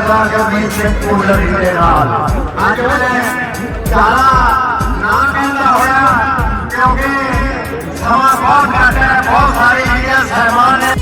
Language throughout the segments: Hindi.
सरकार के बीच से कूलर के नाल आज मैंने ज्यादा नाम कहता होया क्योंकि समा बहुत घट है, बहुत सारी चीजें सहमान है।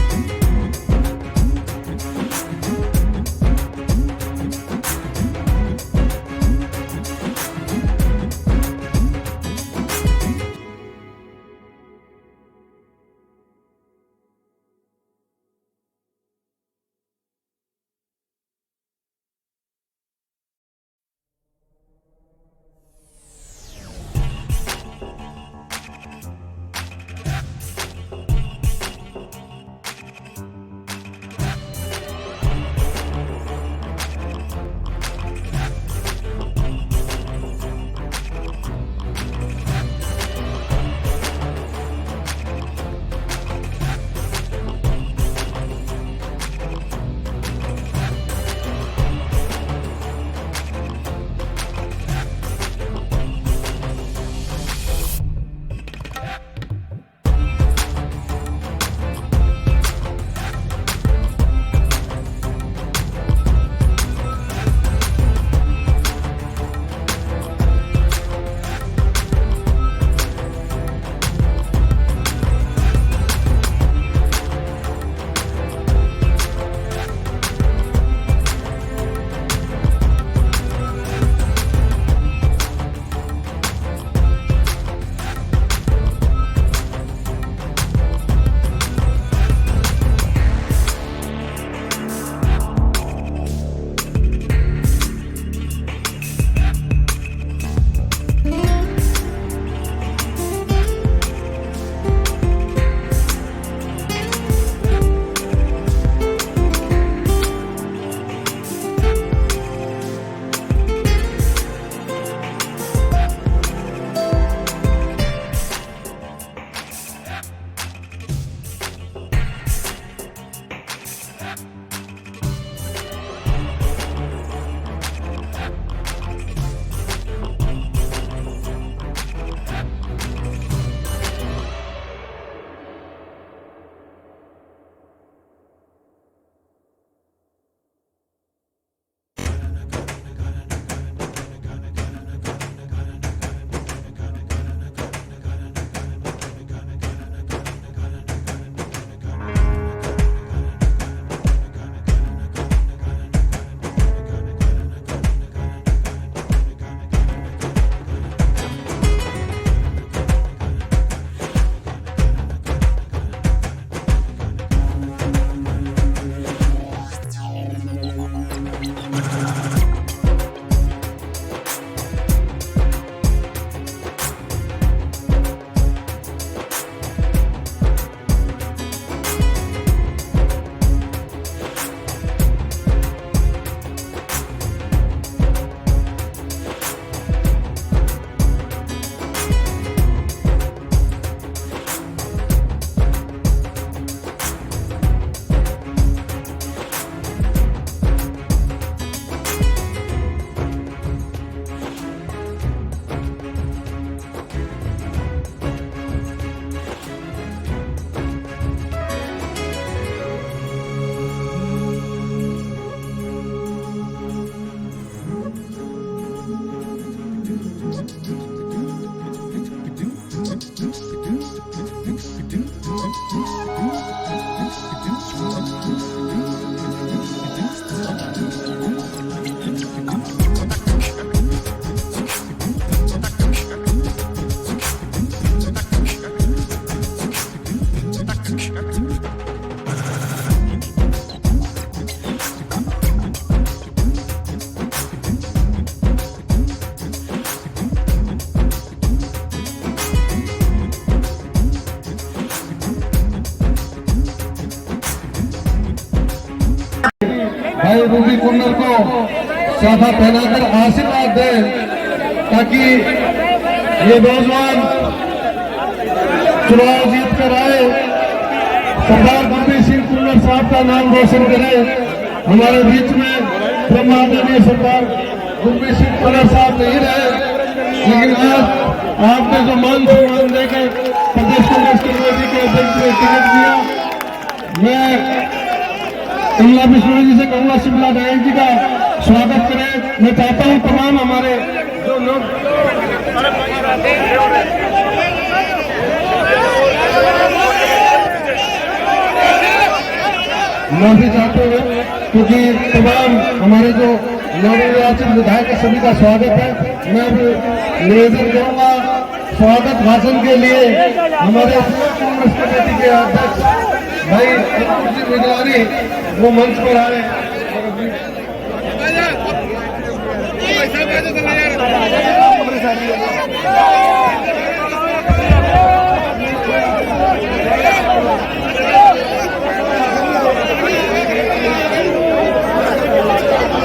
भाई रूबी कुंडल को साफा पहनाकर आशीर्वाद दे ताकि ये नौजवान चुनाव जीत कर आए, सरदार गुरमीत सिंह कुंडल साहब का नाम रोशन करे। हमारे बीच में ब्रह्मादरणीय सरदार गुरमीत सिंह कुंडल साहब नहीं रहे, लेकिन आज आपने जो मान सम्मान देकर प्रदेश कांग्रेस कमेटी के अध्यक्ष ने टिकट दिया, मैं कमला विष्णु जी से कहूंगा शिमला नायक जी का स्वागत करें। मैं चाहता हूं तमाम हमारे जो लोग माफी चाहते हुए, क्योंकि तमाम हमारे जो नवनिर्वाचित विधायक है सभी का स्वागत है। मैं भी निवेदन करूंगा स्वागत भाषण के लिए हमारे कांग्रेस कमेटी के अध्यक्ष भाई अंकुर जी मिगलानी वो मंच पर आए।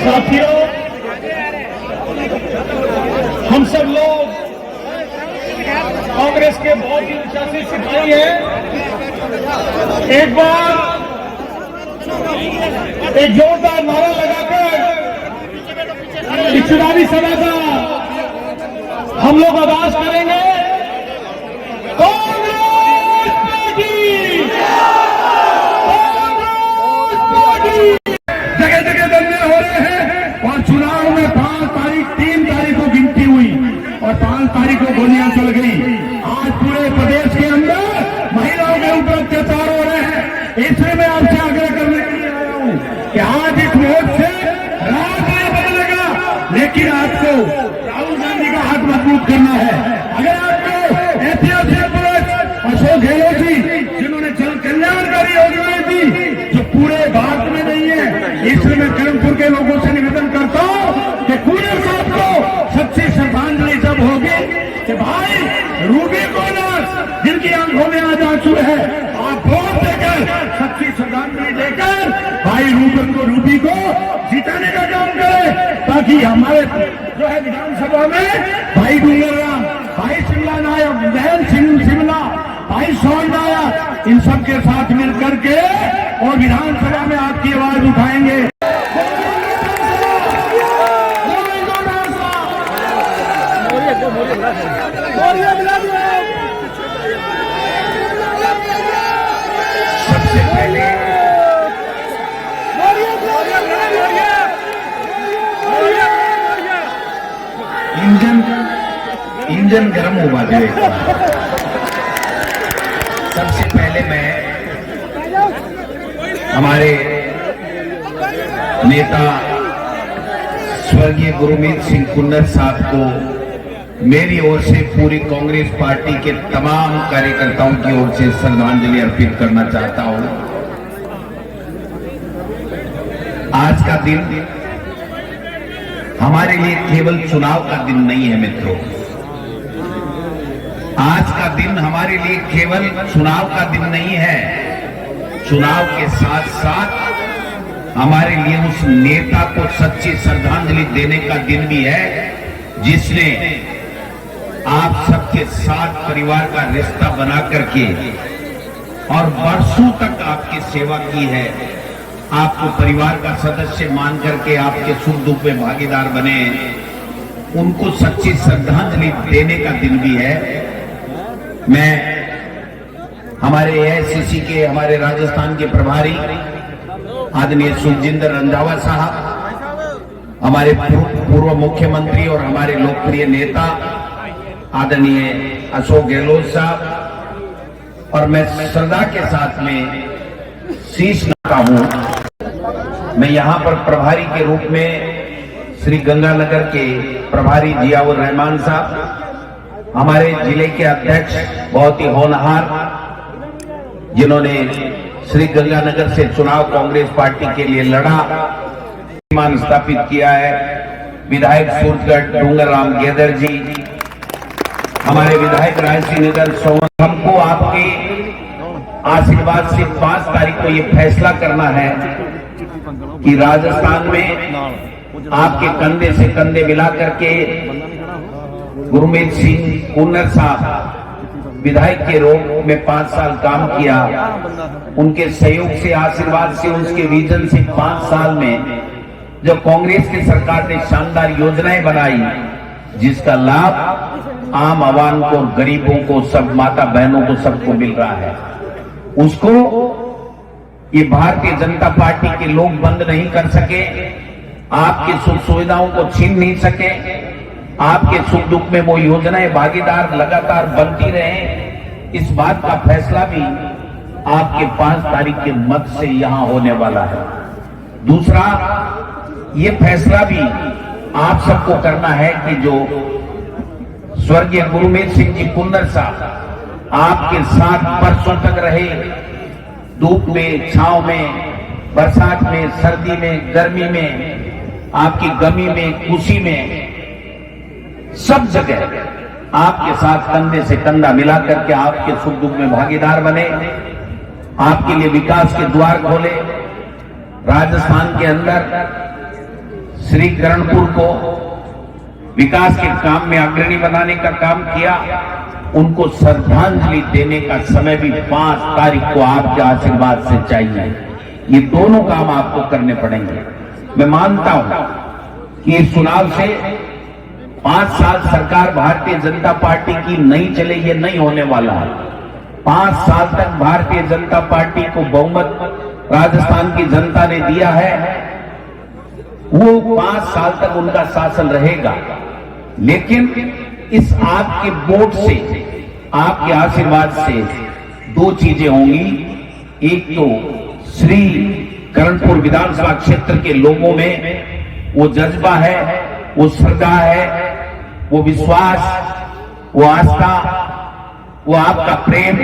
साथियों, हम सब लोग कांग्रेस के बहुत ही अनुशासित सिपाही हैं। एक बार एक जोरदार नारा लगाकर इस चुनावी सभा का हम लोग आगाज करेंगे। कांग्रेस पार्टी, जगह जगह धरने हो रहे हैं और चुनाव में 5 तारीख 3 तारीख को गिनती हुई और 5 तारीख को गोलियां चल गई। आज पूरे प्रदेश के अंदर महिलाओं के ऊपर अत्याचार हो रहे हैं। इसलिए मैं आपसे आग्रह करने के लिए आया हूं कि आज इस वोट से रात नहीं बदलेगा, लेकिन आपको राहुल गांधी का हाथ मजबूत करना है। अगर आपको ऐतिहासिक पुरुष अशोक गहलोत जी जिन्होंने जन कल्याणकारी योजनाएं दी जो पूरे भारत में नहीं है, इसलिए मैं कानपुर के लोगों से निवेदन करता हूं कि कूलर साहब को सच्ची श्रद्धांजलि जब होगी कि भाई रूबी को ना जिनकी आंखों में आज आंसू है, आप वोट देकर सच्ची श्रद्धांजलि देकर भाई रूबी को जिताने का काम करें, ताकि हमारे जो है विधानसभा में भाई डूंगर राम, भाई शिमला नायक, बहन शिमला, भाई सोन नायक, इन सबके साथ मिल करके और विधानसभा में आपकी आवाज उठाएंगे। सबसे पहले इंजन गर्म हुआ जाएगा। सबसे पहले मैं हमारे नेता स्वर्गीय गुरमीत सिंह कुन्नर साहब को मेरी ओर से पूरी कांग्रेस पार्टी के तमाम कार्यकर्ताओं की ओर से श्रद्धांजलि अर्पित करना चाहता हूं। आज का दिन हमारे लिए केवल चुनाव का दिन नहीं है मित्रों। आज का दिन हमारे लिए केवल चुनाव का दिन नहीं है, चुनाव के साथ साथ हमारे लिए उस नेता को सच्ची श्रद्धांजलि देने का दिन भी है जिसने आप सबके साथ परिवार का रिश्ता बना करके और वर्षों तक आपकी सेवा की है, आपको परिवार का सदस्य मान करके आपके सुख दुख में भागीदार बने, उनको सच्ची श्रद्धांजलि देने का दिन भी है। मैं हमारे एआईसीसी के हमारे राजस्थान के प्रभारी आदरणीय सुखजिंदर रंधावा साहब, हमारे पूर्व मुख्यमंत्री और हमारे लोकप्रिय नेता आदरणीय अशोक गहलोत साहब, और मैं श्रद्धा के साथ में शीश नता हूं। मैं यहां पर प्रभारी के रूप में श्री गंगानगर के प्रभारी जियाउर रहमान साहब, हमारे जिले के अध्यक्ष बहुत ही होनहार जिन्होंने श्री गंगानगर से चुनाव कांग्रेस पार्टी के लिए लड़ा, मान स्थापित किया है, विधायक सूरजगढ़ डूंगर राम गेदर जी, हमारे विधायक रायसी नगर सोवन। हमको आपके आशीर्वाद से 5 तारीख को ये फैसला करना है कि राजस्थान में आपके कंधे से कंधे मिला करके गुरमीत सिंह कुन्नर साहब विधायक के रूप में 5 साल काम किया, उनके सहयोग से आशीर्वाद से उसके विजन से 5 साल में जो कांग्रेस की सरकार ने शानदार योजनाएं बनाई जिसका लाभ आम आवाम को, गरीबों को, सब माता बहनों को सबको मिल रहा है, उसको ये भारतीय जनता पार्टी के लोग बंद नहीं कर सके। आपकी सुख सुविधाओं को छीन नहीं सके, आपके सुख दुख में वो योजनाएं भागीदार लगातार बनती रहे, इस बात का फैसला भी आपके 5 तारीख के मत से यहां होने वाला है। दूसरा, ये फैसला भी आप सबको करना है कि जो स्वर्गीय गुरमीत सिंह जी कुन्नर साहब आपके साथ बरसों तक रहे, धूप में, छांव में, बरसात में, सर्दी में, गर्मी में, आपकी गमी में, खुशी में, सब जगह आपके साथ कंधे से कंधा मिला करके आपके सुख दुख में भागीदार बने, आपके लिए विकास के द्वार खोले। राजस्थान के अंदर श्री करणपुर को विकास के काम में अग्रणी बनाने का काम किया। उनको श्रद्धांजलि देने का समय भी 5 तारीख को आपके आशीर्वाद से चाहिए। ये दोनों काम आपको करने पड़ेंगे। मैं मानता हूं कि इस चुनाव से 5 साल सरकार भारतीय जनता पार्टी की नहीं चले, ये नहीं होने वाला है। 5 साल तक भारतीय जनता पार्टी को बहुमत राजस्थान की जनता ने दिया है, वो 5 साल तक उनका शासन रहेगा। लेकिन इस आपके वोट से, आपके आशीर्वाद से 2 चीजें होंगी। एक तो श्री करणपुर विधानसभा क्षेत्र के लोगों में वो जज्बा है, वो श्रद्धा है, वो विश्वास, वो आस्था, वो आपका प्रेम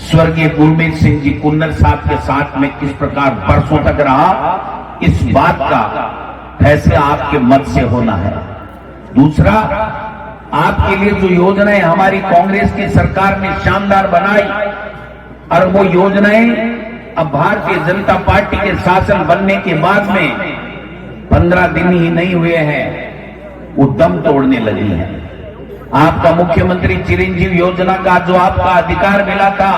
स्वर्गीय गुरमीत सिंह जी कुन्नर साहब के साथ में किस प्रकार बरसों तक रहा, इस बात का फैसला आपके मत से होना है। दूसरा, आपके लिए जो योजनाएं हमारी कांग्रेस की सरकार ने शानदार बनाई, और वो योजनाएं अब भारतीय जनता पार्टी के शासन बनने के बाद में 15 दिन ही नहीं हुए हैं, वो दम तोड़ने लगी है। आपका मुख्यमंत्री चिरंजीव योजना का जो आपका अधिकार मिला था,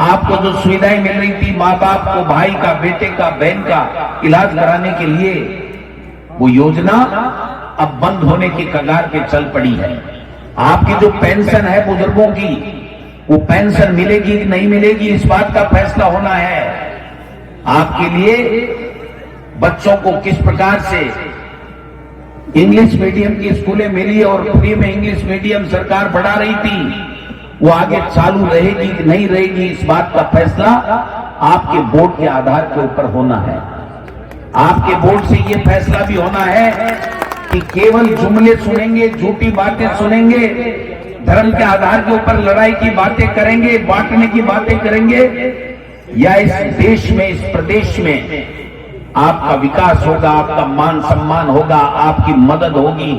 आपको जो सुविधाएं मिल रही थी, माँ बाप को भाई का, बेटे का, बहन का इलाज कराने के लिए, वो योजना अब बंद होने की कगार पे चल पड़ी है। आपकी जो पेंशन है बुजुर्गों की, वो पेंशन मिलेगी कि नहीं मिलेगी, इस बात का फैसला होना है। आपके लिए बच्चों को किस प्रकार से इंग्लिश मीडियम की स्कूलें मिली और फ्री में इंग्लिश मीडियम सरकार बढ़ा रही थी, वो आगे चालू रहेगी कि नहीं रहेगी, इस बात का फैसला आपके वोट के आधार के ऊपर होना है। आपके वोट से ये फैसला भी होना है कि केवल जुमले सुनेंगे, झूठी बातें सुनेंगे, धर्म के आधार के ऊपर लड़ाई की बातें करेंगे, बांटने की बातें करेंगे, या इस देश में, इस प्रदेश में आपका विकास होगा, आपका मान सम्मान होगा, आपकी मदद होगी,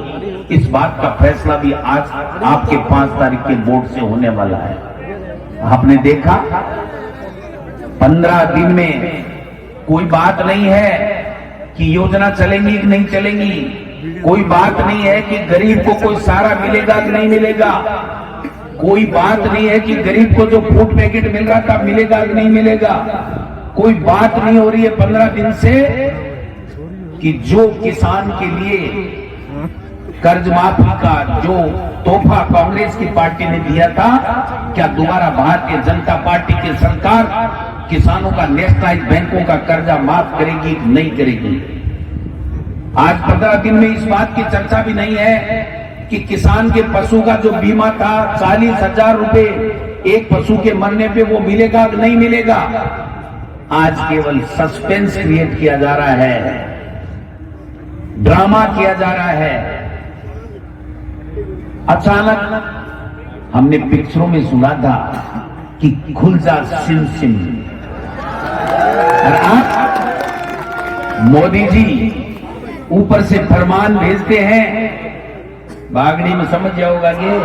इस बात का फैसला भी आज आपके 5 तारीख के वोट से होने वाला है। आपने देखा 15 दिन में कोई बात नहीं है कि योजना चलेंगी कि नहीं चलेंगी, कोई बात नहीं है कि गरीब को कोई सहारा मिलेगा कि नहीं मिलेगा, कोई बात नहीं है कि गरीब को जो फूड पैकेट मिल रहा था मिलेगा कि नहीं मिलेगा, कोई बात नहीं हो रही है 15 दिन से कि जो किसान के लिए कर्ज माफी का जो तोहफा कांग्रेस की पार्टी ने दिया था, क्या दोबारा भारतीय जनता पार्टी की सरकार किसानों का नेशनलाइज बैंकों का कर्जा माफ करेगी कि नहीं करेगी? आज 15 दिन में इस बात की चर्चा भी नहीं है कि किसान के पशु का जो बीमा था 40,000 रुपए एक पशु के मरने पे वो मिलेगा कि नहीं मिलेगा। आज केवल सस्पेंस क्रिएट किया जा रहा है, ड्रामा किया जा रहा है। अचानक हमने पिक्चरों में सुना था कि खुल जा सिम सिम, और आप मोदी जी ऊपर से फरमान भेजते हैं, बागड़ी में समझ जाओगा ये।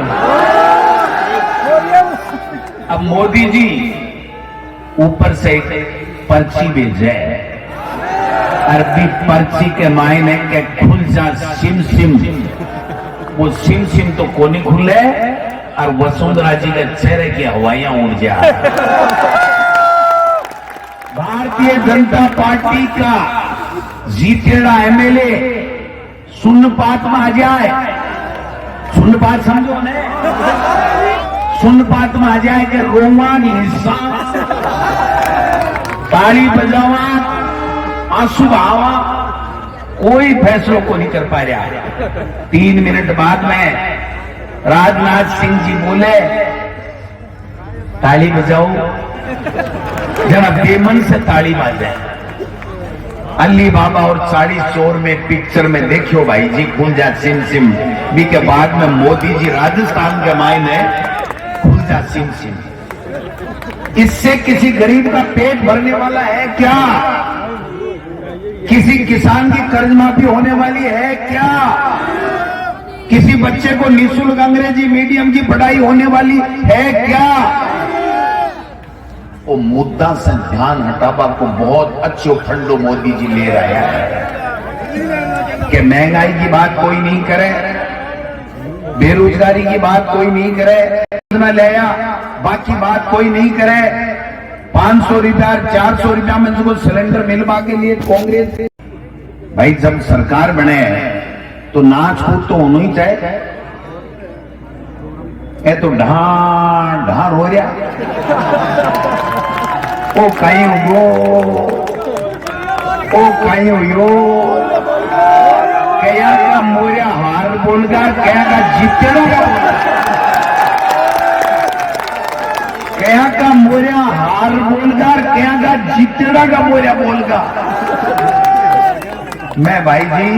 अब मोदी जी ऊपर से पर्ची भेजे, अरबी पर्ची के मायने के खुल जा सिम सिम, वो सिम सिम तो कोनी खुले और वसुंधरा जी के चेहरे की हवाइयां उड़ जाए। भारतीय जनता पार्टी का जीतेड़ा एमएलए सुन्नपात में आ जाए, सुन्नपात समझो ने, सुन्नपात में आ जाए कि रोमान हिस्सा ताली बजावा, आंसू बहावा, कोई फैसलों को नहीं कर पा रहा। 3 मिनट बाद में राजनाथ सिंह जी बोले ताली बजाओ, जरा बेमन से ताली बाजे। अली बाबा और 40 चोर में पिक्चर में देखियो भाई जी खुलजा सिम सिम भी के बाद में मोदी जी राजस्थान के मायने खुलजा सिम सिम। इससे किसी गरीब का पेट भरने वाला है क्या? किसी किसान की कर्ज माफी होने वाली है क्या? किसी बच्चे को निःशुल्क अंग्रेजी मीडियम की पढ़ाई होने वाली है क्या? वो मुद्दा से ध्यान हटावा को बहुत अच्छो फंडो मोदी जी ले रहे हैं कि महंगाई की बात कोई नहीं करे, बेरोजगारी की बात कोई नहीं करे, योजना ले आया बाकी बात कोई नहीं करे। 500 रुपया 400 रुपया में जो सिलेंडर मिलवा के लिए कांग्रेस भाई जब सरकार बने तो नाच कूद तो होना ही चाहिए। ये तो ढां ढां हो रहा ओ कहीं हो ओ कहीं हो क्या का मोरिया हार बोलगा क्या का जीतड़ो क्या का मोरिया हार बोलगा क्या का जीतड़ा का मोरिया बोलगा। मैं भाई जी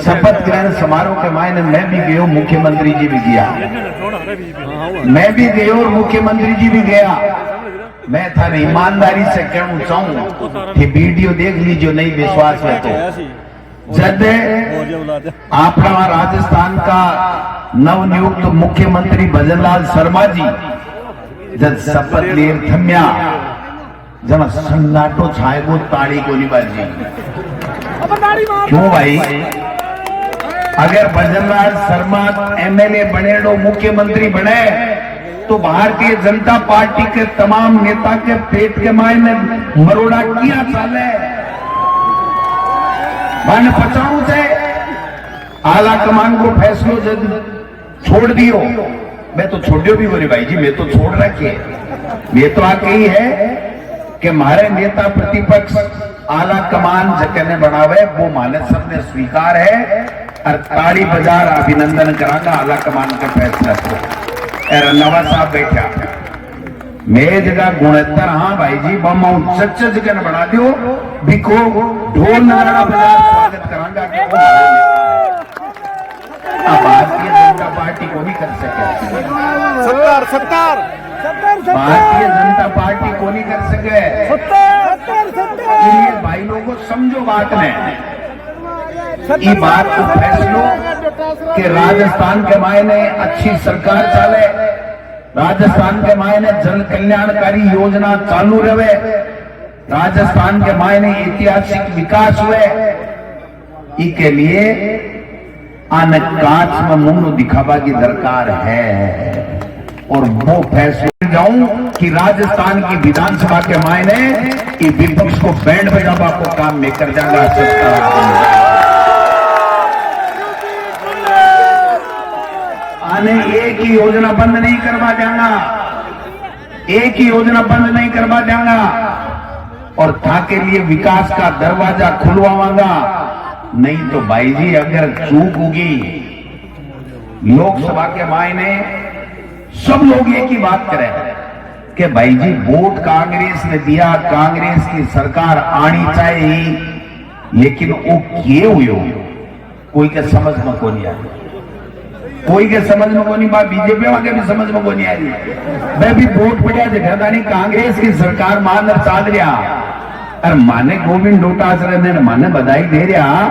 शपथ ग्रहण समारोह के मायने मैं भी गयो, मुख्यमंत्री जी भी गया, मैं भी गयो और मुख्यमंत्री जी भी गया। मैं था ईमानदारी से कहना चाहूं कि वीडियो देख लीजिए, नहीं विश्वास है तो। जब अपना राजस्थान का नवनियुक्त मुख्यमंत्री भजनलाल शर्मा जी जब शपथ ले थम्या जब सन्नाटो छाएगो ताड़ी को नहीं बाजी। क्यों भाई? अगर भजनलाल शर्मा एमएलए बने तो मुख्यमंत्री बने तो भारतीय जनता पार्टी के तमाम नेता के पेट के मायने मरोड़ा किया चाले मन पचाऊ से आला कमान को फैसलो जब छोड़ दियो। मैं तो छोड़ियो भी बोले भाई जी, मैं तो छोड़ रखिए। ये तो आके ही है कि हमारे नेता प्रतिपक्ष आला कमान जगह बनावे वो माने सबने स्वीकार है और ताड़ी बाजार अभिनंदन करागा आला कमान के फैसला को। रंधावा साहब बैठा मेरे जगह गुणत्तर। हाँ भाई जी बम सच्चे जगह बना दियो बिको ढोल नगाड़ा बजा स्वागत करांगा कि भारतीय जनता पार्टी को नहीं कर सके। भारतीय जनता पार्टी को नहीं कर सके। इसलिए भाई लोगों को समझो बात में ये बात को फैसलो कि राजस्थान के मायने अच्छी सरकार चले, राजस्थान के मायने जन कल्याणकारी योजना चालू रहे, राजस्थान के मायने ऐतिहासिक विकास हुए। इसके लिए आने कांच में मुंह दिखावा की दरकार है और वो फैसले जाऊं कि राजस्थान की विधानसभा के मायने ये विपक्ष को बैंड बजावा को काम में कर जाएगा। आने एक ही योजना बंद नहीं करवा देंगा, एक ही योजना बंद नहीं करवा देंगा और था के लिए विकास का दरवाजा खुलवाऊंगा। नहीं तो भाई जी अगर चूक होगी लोकसभा के मायने सब लोग एक ही बात करें कि भाई जी वोट कांग्रेस ने दिया, कांग्रेस की सरकार आनी चाहिए, लेकिन वो किए हुए कोई के समझ में को नहीं आई, कोई के समझ में को नहीं। बात बीजेपी वाले भी समझ में को नहीं आई। मैं भी वोट पड़ा दिखाता नहीं कांग्रेस की सरकार मान चाल रहा और माने गोविंद डोटासरा ने माने बधाई दे रहा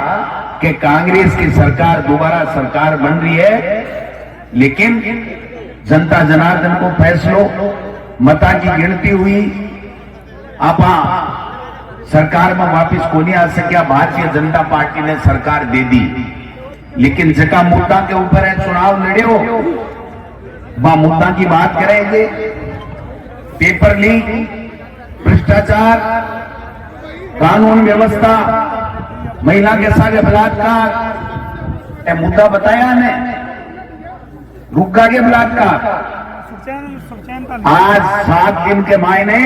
कि कांग्रेस की सरकार दोबारा सरकार बन रही है, लेकिन जनता जनार्दन को फैसलो मता की गिनती हुई आप सरकार में वापिस को नहीं आ सकिया। भारतीय जनता पार्टी ने सरकार दे दी, लेकिन जगह मुद्दा के ऊपर है चुनाव लड़े वह मुद्दा की बात करेंगे। पेपर लीक, भ्रष्टाचार, कानून व्यवस्था, महिला के साथ बलात्कार, यह मुद्दा बताया ने रुका के बलात्कार। आज 7 दिन के मायने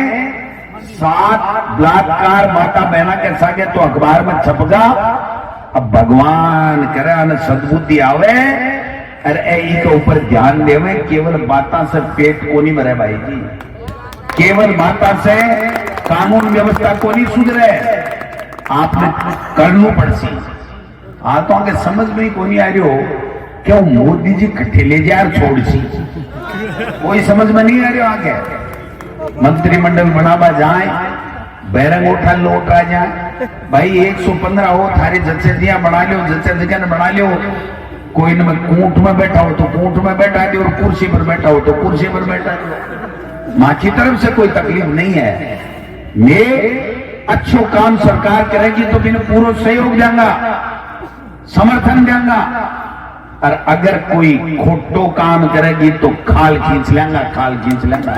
7 बलात्कार माता बहना के सागे तो अखबार में छपगा अब भगवान करे न सद्बुद्धि आवे अरे के ऊपर ध्यान देवे। केवल बाता से पेट को नहीं भरे भाई जी, केवल बाता से कानून व्यवस्था को नहीं सुधरे, आपने करनू पड़सी। तो आगे समझ में को नहीं आ रही हो क्यों मोदी जी कट्ठे ले जा छोड़ सी, कोई समझ में नहीं आ रही हो। आगे मंत्रिमंडल बनावा जाए, बैरंग उठा लोट आ जाए भाई, 115 हो थारे जच्चे दिया बना लो, जच्चे जगह ने बना लो। कोई न कूट में बैठा हो तो कूट में बैठा दो, और कुर्सी पर बैठा हो तो कुर्सी पर बैठा दो। मां की तरफ से कोई तकलीफ नहीं है। मैं अच्छो काम सरकार करेगी तो मैंने पूरा सहयोग देंगा, समर्थन देंगा, और अगर कोई खोटो काम करेगी तो खाल खींच लेंगा, खाल खींच लेंगा।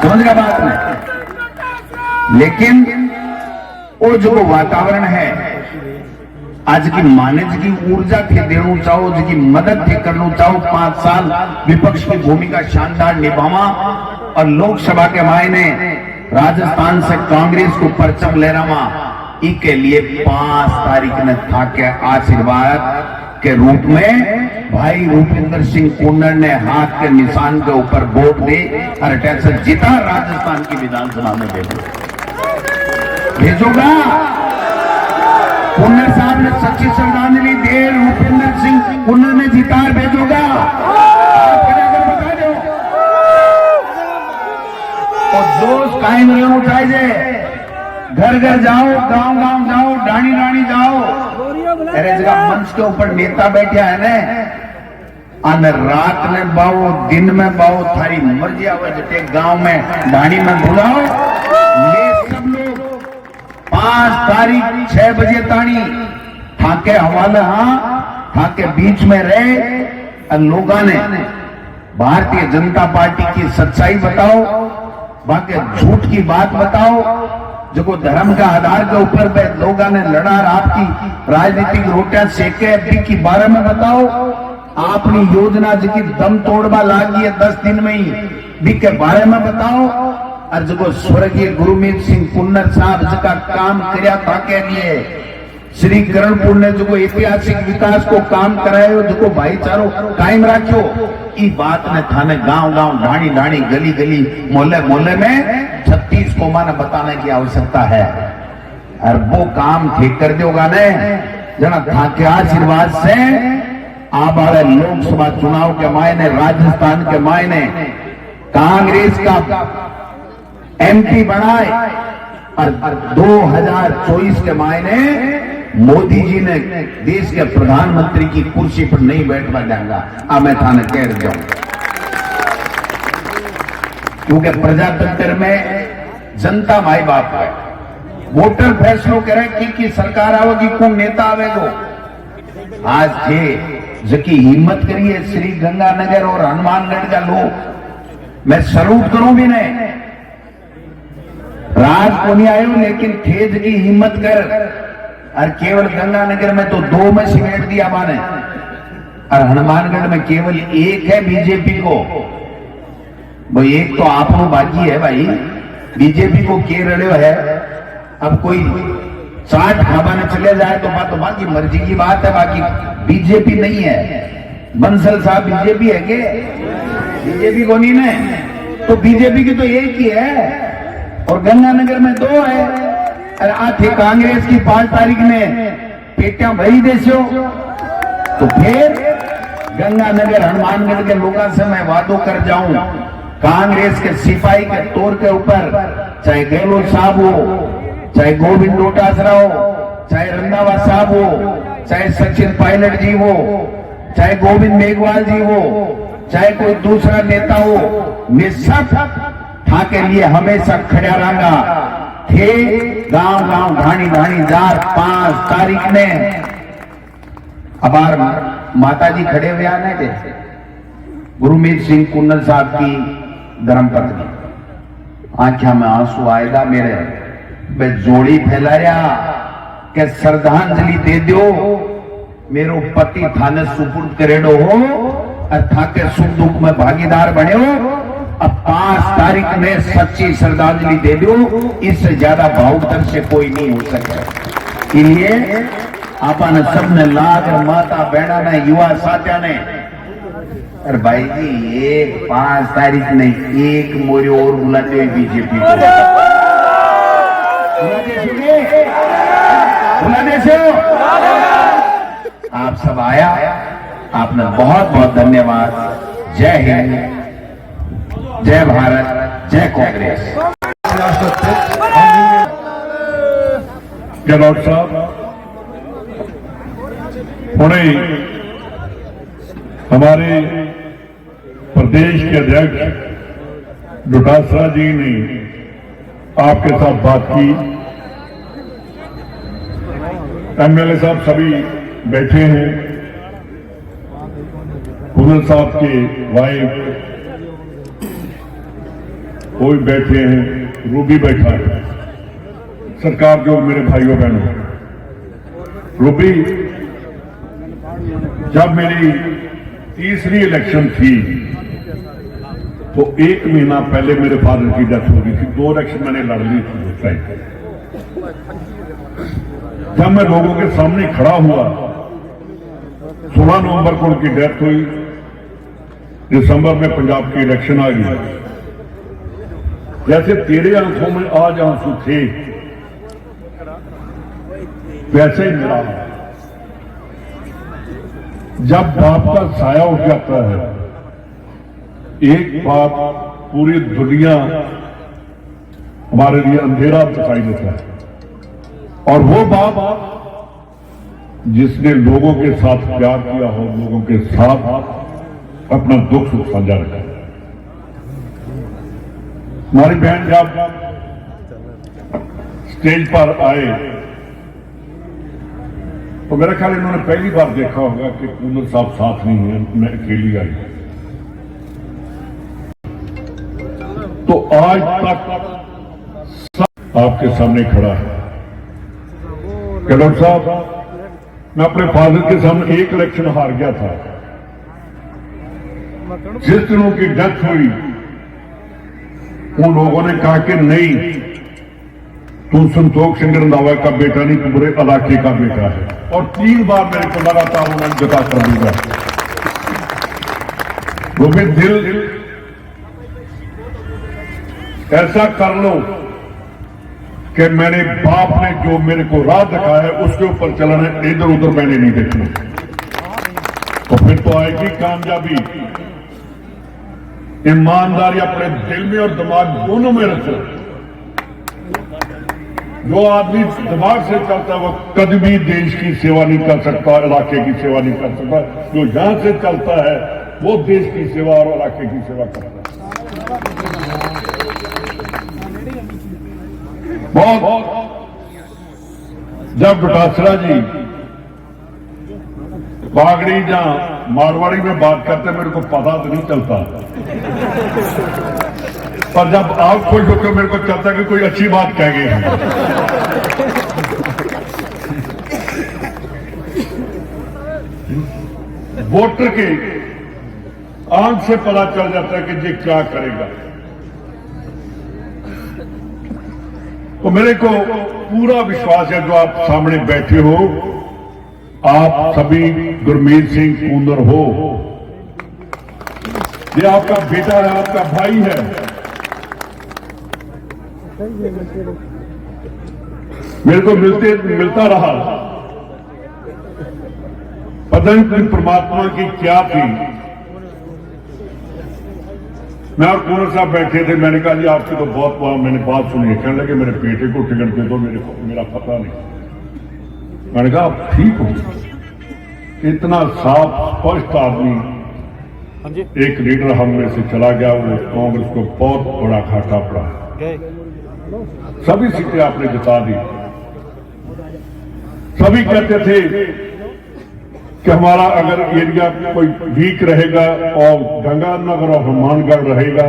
समझ का बात नहीं। लेकिन वो जो वातावरण है आज की मानज की ऊर्जा थे देना चाहो, जिसकी मदद थे करना चाहो, 5 साल विपक्ष की भूमिका शानदार निभावा, और लोकसभा के मायने राजस्थान से कांग्रेस को परचम ले रहा, इसके लिए 5 तारीख ने था के आशीर्वाद के रूप में भाई रूपिंदर सिंह कुन्नर ने हाथ के निशान के ऊपर वोट दे और टैक्स जीता, राजस्थान की विधानसभा में भेजोगा। कुन्नर साहब ने सच्ची श्रद्धांजलि दे, रूपिंदर सिंह कुन्नर ने जीता भेजोगा, बता दो। और जोश कायम रहना चाहिए, घर घर जाओ, गांव गांव जाओ, डाणी डाणी जाओ। अरे जगह मंच के ऊपर नेता बैठा है ना, अन रात में बाओ दिन में बाओ, थारी मर्जी आवे, जटे गांव में डाणी में बुलाओ। ये सब लोग 5 तारीख 6 बजे ताणी ठाके हवाले, हाँ ठाके बीच में रहे, और लोगों ने भारतीय जनता पार्टी की सच्चाई बताओ, बाकी झूठ की बात बताओ, जो को धर्म का आधार के ऊपर लोगों ने लड़ा, और आपकी राजनीतिक रोटियां सेके अभी की बारे में बताओ। अपनी योजना जिसकी दम तोड़वा लागी है 10 दिन में ही, भी के बारे में बताओ। और जो स्वर्गीय गुरमीत सिंह कुन्नर साहब जिसका काम किया था के लिए, श्री करणपुर ने जो ऐतिहासिक विकास को काम करायो, जो भाईचारो कायम रखो, ई बात ने थाने गांव गांव ढाणी ढाणी गली गली मोहल्ले मोहल्ले में 36 को माने बताने की आवश्यकता है। और वो काम ठीक कर दोगा ने जना था के आशीर्वाद से आने वाले लोकसभा चुनाव के मायने, राजस्थान के मायने कांग्रेस का एमपी बनाए, और 2024 के मायने मोदी जी ने देश के प्रधानमंत्री की कुर्सी पर नहीं बैठवा देंगा। अब मैं थाने कह जाऊं, क्योंकि प्रजातंत्र में जनता माई बाप है, वोटर फैसलो करे कि सरकार आवेगी, कौन नेता आवेगो। आज थे जबकि हिम्मत करिए श्री गंगानगर और हनुमानगढ़ का लोग, मैं सलूट करूं भी नहीं, राज को नहीं आयो, लेकिन खेज की हिम्मत कर। और केवल गंगानगर में तो 2 में सिमेट दिया माने, और हनुमानगढ़ में केवल 1 है बीजेपी को। वो एक तो आपको बाकी है भाई, बीजेपी को के रड़ो है। अब कोई 60 खाबाने चले जाए तो बाकी मर्जी की बात है, बाकी बीजेपी नहीं है। बंसल साहब बीजेपी है के? बीजेपी को नहीं है, तो बीजेपी की तो एक ही है, और गंगानगर में 2 है। और आज कांग्रेस की 5 तारीख में पेटियां भरी देशो, तो फिर गंगानगर हनुमानगढ़ के लोगों से मैं वादो कर जाऊं, कांग्रेस के सिपाही के तौर के ऊपर, चाहे गहलोत साहब हो, चाहे गोविंद डोटासरा हो, चाहे रंधावा साहब हो, चाहे सचिन पायलट जी हो, चाहे गोविंद मेघवाल जी हो, चाहे कोई दूसरा नेता हो, मैं सब था के लिए हमेशा खड़ा रहूंगा। थे गांव गांव ढाणी ढाणी जार 5 तारीख ने। अबार माता जी खड़े हुए आने थे, गुरमीत सिंह कुन्नर साहब की धर्मपत्नी, आंखों में आंसू आएगा मेरे, वे जोड़ी फैलाया के श्रद्धांजलि दे दो, मेरो पति थाने सुपुर्द करेडो हो, और थाके सुख दुख में भागीदार बने हो। अब 5 तारीख में सच्ची श्रद्धांजलि दे दो, इससे ज्यादा भावुक दर से कोई नहीं हो सकता। के लिए अपन सबने लाग माता बहना ने युवा साथिया ने अरे भाई जी 5 तारीख नहीं एक मोरे और बुलाते हुए बीजेपी को बुलाने से आप सब आया, आपने बहुत बहुत धन्यवाद। जय हिंद, जय भारत, जय कांग्रेस। डॉक्टर साहब पुणे हमारे प्रदेश के अध्यक्ष डोटासरा जी ने आपके साथ बात की। एमएलए साहब सभी बैठे हैं, कुंवर साहब के वाइफ वो भी बैठे हैं, रूबी बैठा है, सरकार जो मेरे भाइयों बहनों। रूबी, जब मेरी तीसरी इलेक्शन थी तो 1 महीना पहले मेरे फादर की डेथ हो गई थी। 2 इलेक्शन मैंने लड़ ली थी उस टाइम। जब मैं लोगों के सामने खड़ा हुआ, 16 नवंबर को उनकी डेथ हुई, दिसंबर में पंजाब की इलेक्शन आ गई। जैसे तेरे आंखों में आज आंसू थे वैसे ही मेरा, जब बाप का साया उठ जाता है, एक बाप पूरी दुनिया हमारे लिए अंधेरा दिखाई देता है। और वो बाप जिसने लोगों के साथ प्यार किया हो, लोगों के साथ अपना दुख सुख साझा रखा। हमारी बहन जब स्टेज पर आए तो मेरा ख्याल इन्होंने पहली बार देखा होगा कि कुंवर साहब साथ नहीं है, मैं अकेली आई। तो आज तक आपके सामने खड़ा है। डॉक्टर साहब, मैं अपने फादर के सामने एक इलेक्शन हार गया था। जिस दिन उनकी डेथ हुई उन लोगों ने कहा कि नहीं, तू संतोष सिंह रंधावा का बेटा नहीं, तू पूरे इलाके का बेटा है। और 3 बार मेरे को लगातार उन्होंने जता कर दिया। वो भी दिल ऐसा कर लो कि मैंने बाप ने जो मेरे को राह दिखाया है उसके ऊपर चलना है, इधर उधर मैंने नहीं देखना। तो फिर तो आएगी कामयाबी। ईमानदारी अपने दिल में और दिमाग दोनों में रखो। जो आदमी दिमाग से चलता है वो कभी भी देश की सेवा नहीं कर सकता, इलाके की सेवा नहीं कर सकता। जो यहां से चलता है वो देश की सेवा और इलाके की सेवा करता है। बहुत जब डोटासरा जी बागड़ी जहां मारवाड़ी में बात करते मेरे को पता तो नहीं चलता, पर जब आप खुश होकर मेरे को चलता कि कोई अच्छी बात कह गए हैं। वोटर के आंख से पता चल जाता है कि ये क्या करेगा। तो मेरे को पूरा विश्वास है जो आप सामने बैठे हो, आप सभी गुरमीत सिंह कुंवर हो। ये आपका बेटा है, आपका भाई है। मेरे को मिलता रहा, पता नहीं परमात्मा की क्या थी। मैं और कुंवर साहब बैठे थे, मैंने कहा जी आपकी तो बहुत बार मैंने बात सुनी है। कहने लगे मेरे बेटे को टिकट दे दो, मेरा पता नहीं। मैंने कहा आप ठीक हो, इतना साफ स्पष्ट आदमी एक लीडर हम में से चला गया, वो कांग्रेस को बहुत बड़ा घाटा पड़ा। सभी सीटें आपने जिता दी। सभी कहते थे कि हमारा अगर एरिया कोई वीक रहेगा और गंगानगर और हनुमानगढ़ रहेगा,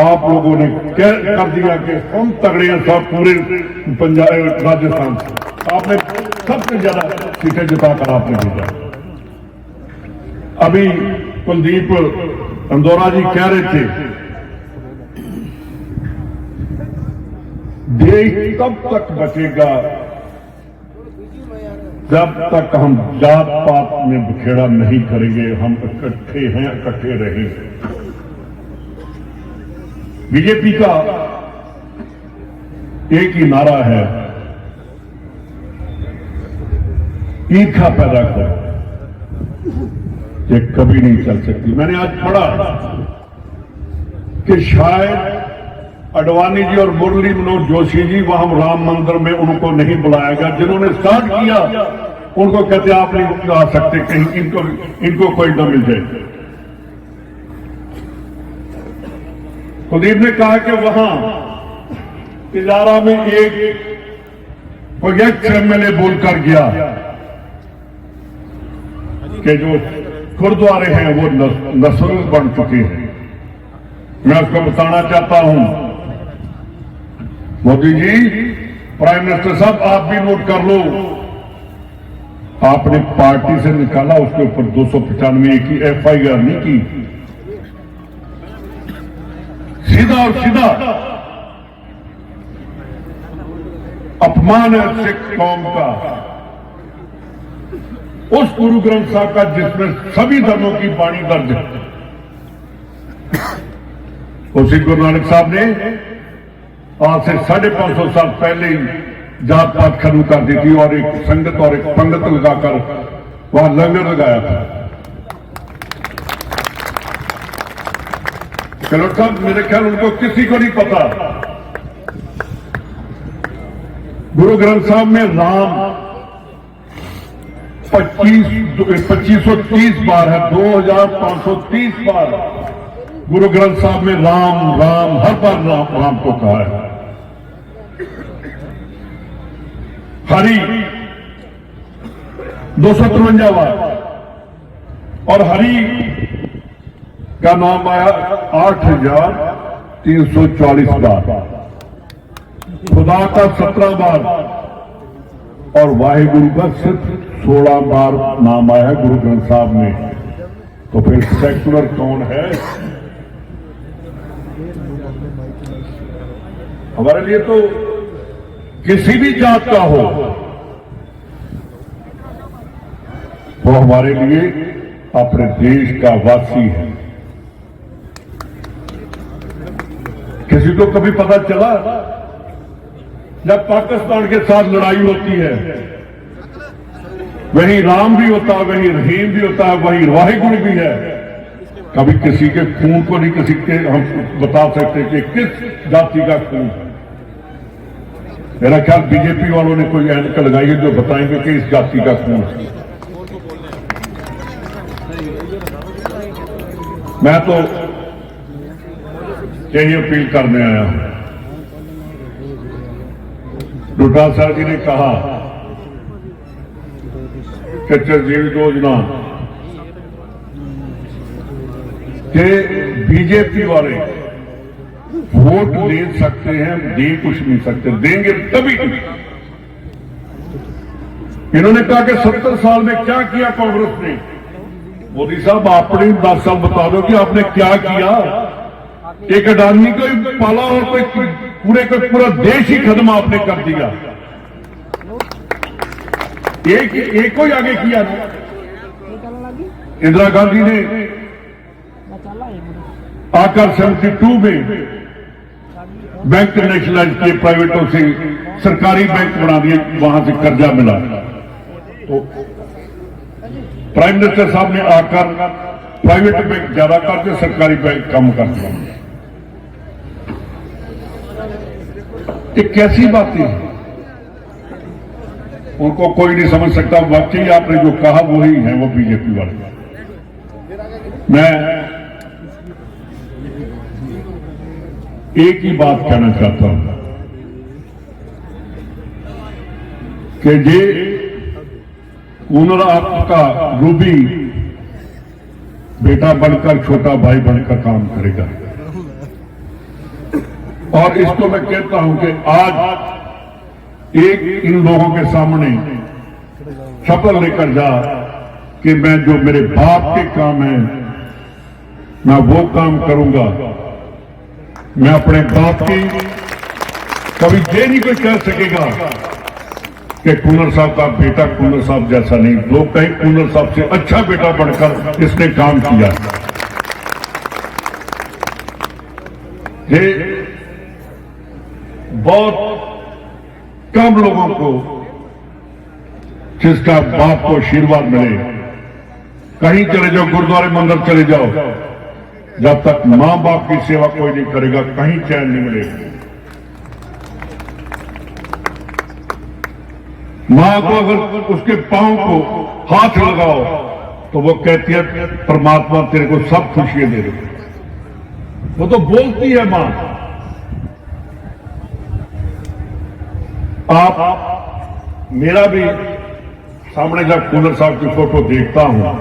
आप लोगों ने कर दिया कि हम तगड़े हैं सब पूरे पंजाब राजस्थान से। आपने सबसे ज्यादा सीटें जिताकर आपने भेजा। अभी कुलदीप अंदौरा जी कह रहे थे देश तब तक बचेगा जब तक हम जात पात में बखेड़ा नहीं करेंगे, हम इकट्ठे हैं, इकट्ठे रहेंगे। बीजेपी का एक ही नारा है, ईर्ष्या पैदा करो, ये कभी नहीं चल सकती। मैंने आज पढ़ा कि शायद अडवाणी जी और मुरली मनोहर जोशी जी वहां राम मंदिर में उनको नहीं बुलाया गया। जिन्होंने स्टार्ट किया उनको कहते आप नहीं आ सकते, कहीं इनको कोई न मिल जाए। कुलदीप ने कहा कि वहां इजारा में एक प्रोजेक्ट एमएलए बोलकर गया कि जो गुरुद्वारे हैं वो नस्ल बन चुके हैं। मैं उसको बताना चाहता हूं, मोदी जी, प्राइम मिनिस्टर साहब, आप भी नोट कर लो, आपने पार्टी से निकाला, उसके ऊपर 295 की FIR नहीं की, सीधा और सीधा अपमान है सिख कौम का, उस गुरु ग्रंथ साहब का जिसमें सभी धर्मों की वाणी दर्ज है। उसी गुरु नानक साहब ने आज से 550 साल पहले ही जात पात खत्म कर दी थी और एक संगत और एक पंगत लगाकर वहां लंगर लगाया था। गहलोत साहब, मेरे ख्याल उनको किसी को नहीं पता, गुरु ग्रंथ साहब में राम 2530 बार है, 2530 बार गुरु ग्रंथ साहब में राम राम हर बार राम को कहा है। हरि 253 बार और हरि का नाम आया 8340 बार, खुदा का 17 बार और वाहिगुरु का सिर्फ 16 बार नाम आया है गुरु ग्रंथ साहब में। तो फिर सेक्युलर कौन है? हमारे लिए तो किसी भी जात का हो वो हमारे लिए अपने देश का वासी है। किसी को कभी पता चला जब पाकिस्तान के साथ लड़ाई होती है वहीं राम भी होता है, वहीं रहीम भी होता है, वहीं वाहिगुरु भी है, कभी किसी के खून को नहीं किसी के हम बता सकते कि किस जाति का खून है। मेरा ख्याल बीजेपी वालों ने कोई ऐनक लगाई है जो बताएंगे कि इस जाति का खून है। मैं तो यही अपील करने आया हूं। डोटाल साहब जी ने कहा कि चिरंजीवी योजना के बीजेपी वाले वोट ले सकते हैं, दे कुछ नहीं सकते, देंगे तभी। इन्होंने कहा कि 70 साल में क्या किया कांग्रेस ने। मोदी साहब, आपने 10 साल बता दो कि आपने क्या किया। एक अडानी को ही पाला और कोई पूरा देश ही खत्म आपने कर दिया। एक को ही आगे किया ना। इंदिरा गांधी ने आकर 72 में बैंक नेशनलाइज किए, प्राइवेटों से सरकारी बैंक बना दिए, वहां से कर्जा मिला। तो प्राइम मिनिस्टर साहब ने आकर प्राइवेट बैंक ज्यादा करके सरकारी बैंक कम कर दिया। ये कैसी बातें हैं, उनको कोई नहीं समझ सकता। वाकई आपने जो कहा वही है वो बीजेपी वाले। मैं एक ही बात कहना चाहता हूं कि ये उन्होंने आपका रूबी बेटा बनकर छोटा भाई बनकर काम करेगा। और इसको मैं कहता हूं कि आज एक इन लोगों के सामने शपथ लेकर जा कि मैं जो मेरे बाप के काम है मैं वो काम करूंगा। मैं अपने बाप की कभी ये नहीं कोई कह सकेगा कि कुल्लर साहब का बेटा कुल्लर साहब जैसा नहीं, लोग कहीं कुल्लर साहब से अच्छा बेटा बनकर इसने काम किया। ये बहुत कम लोगों को जिसका बाप को आशीर्वाद मिले। कहीं चले जाओ, गुरुद्वारे मंदिर चले जाओ, जब तक मां बाप की सेवा कोई नहीं करेगा कहीं चैन नहीं मिलेगा। मां को अगर उसके पांव को हाथ लगाओ तो वो कहती है परमात्मा तेरे को सब खुशियां दे रही। वो तो बोलती है मां। आप मेरा भी सामने जब कुल्लर साहब की फोटो देखता हूं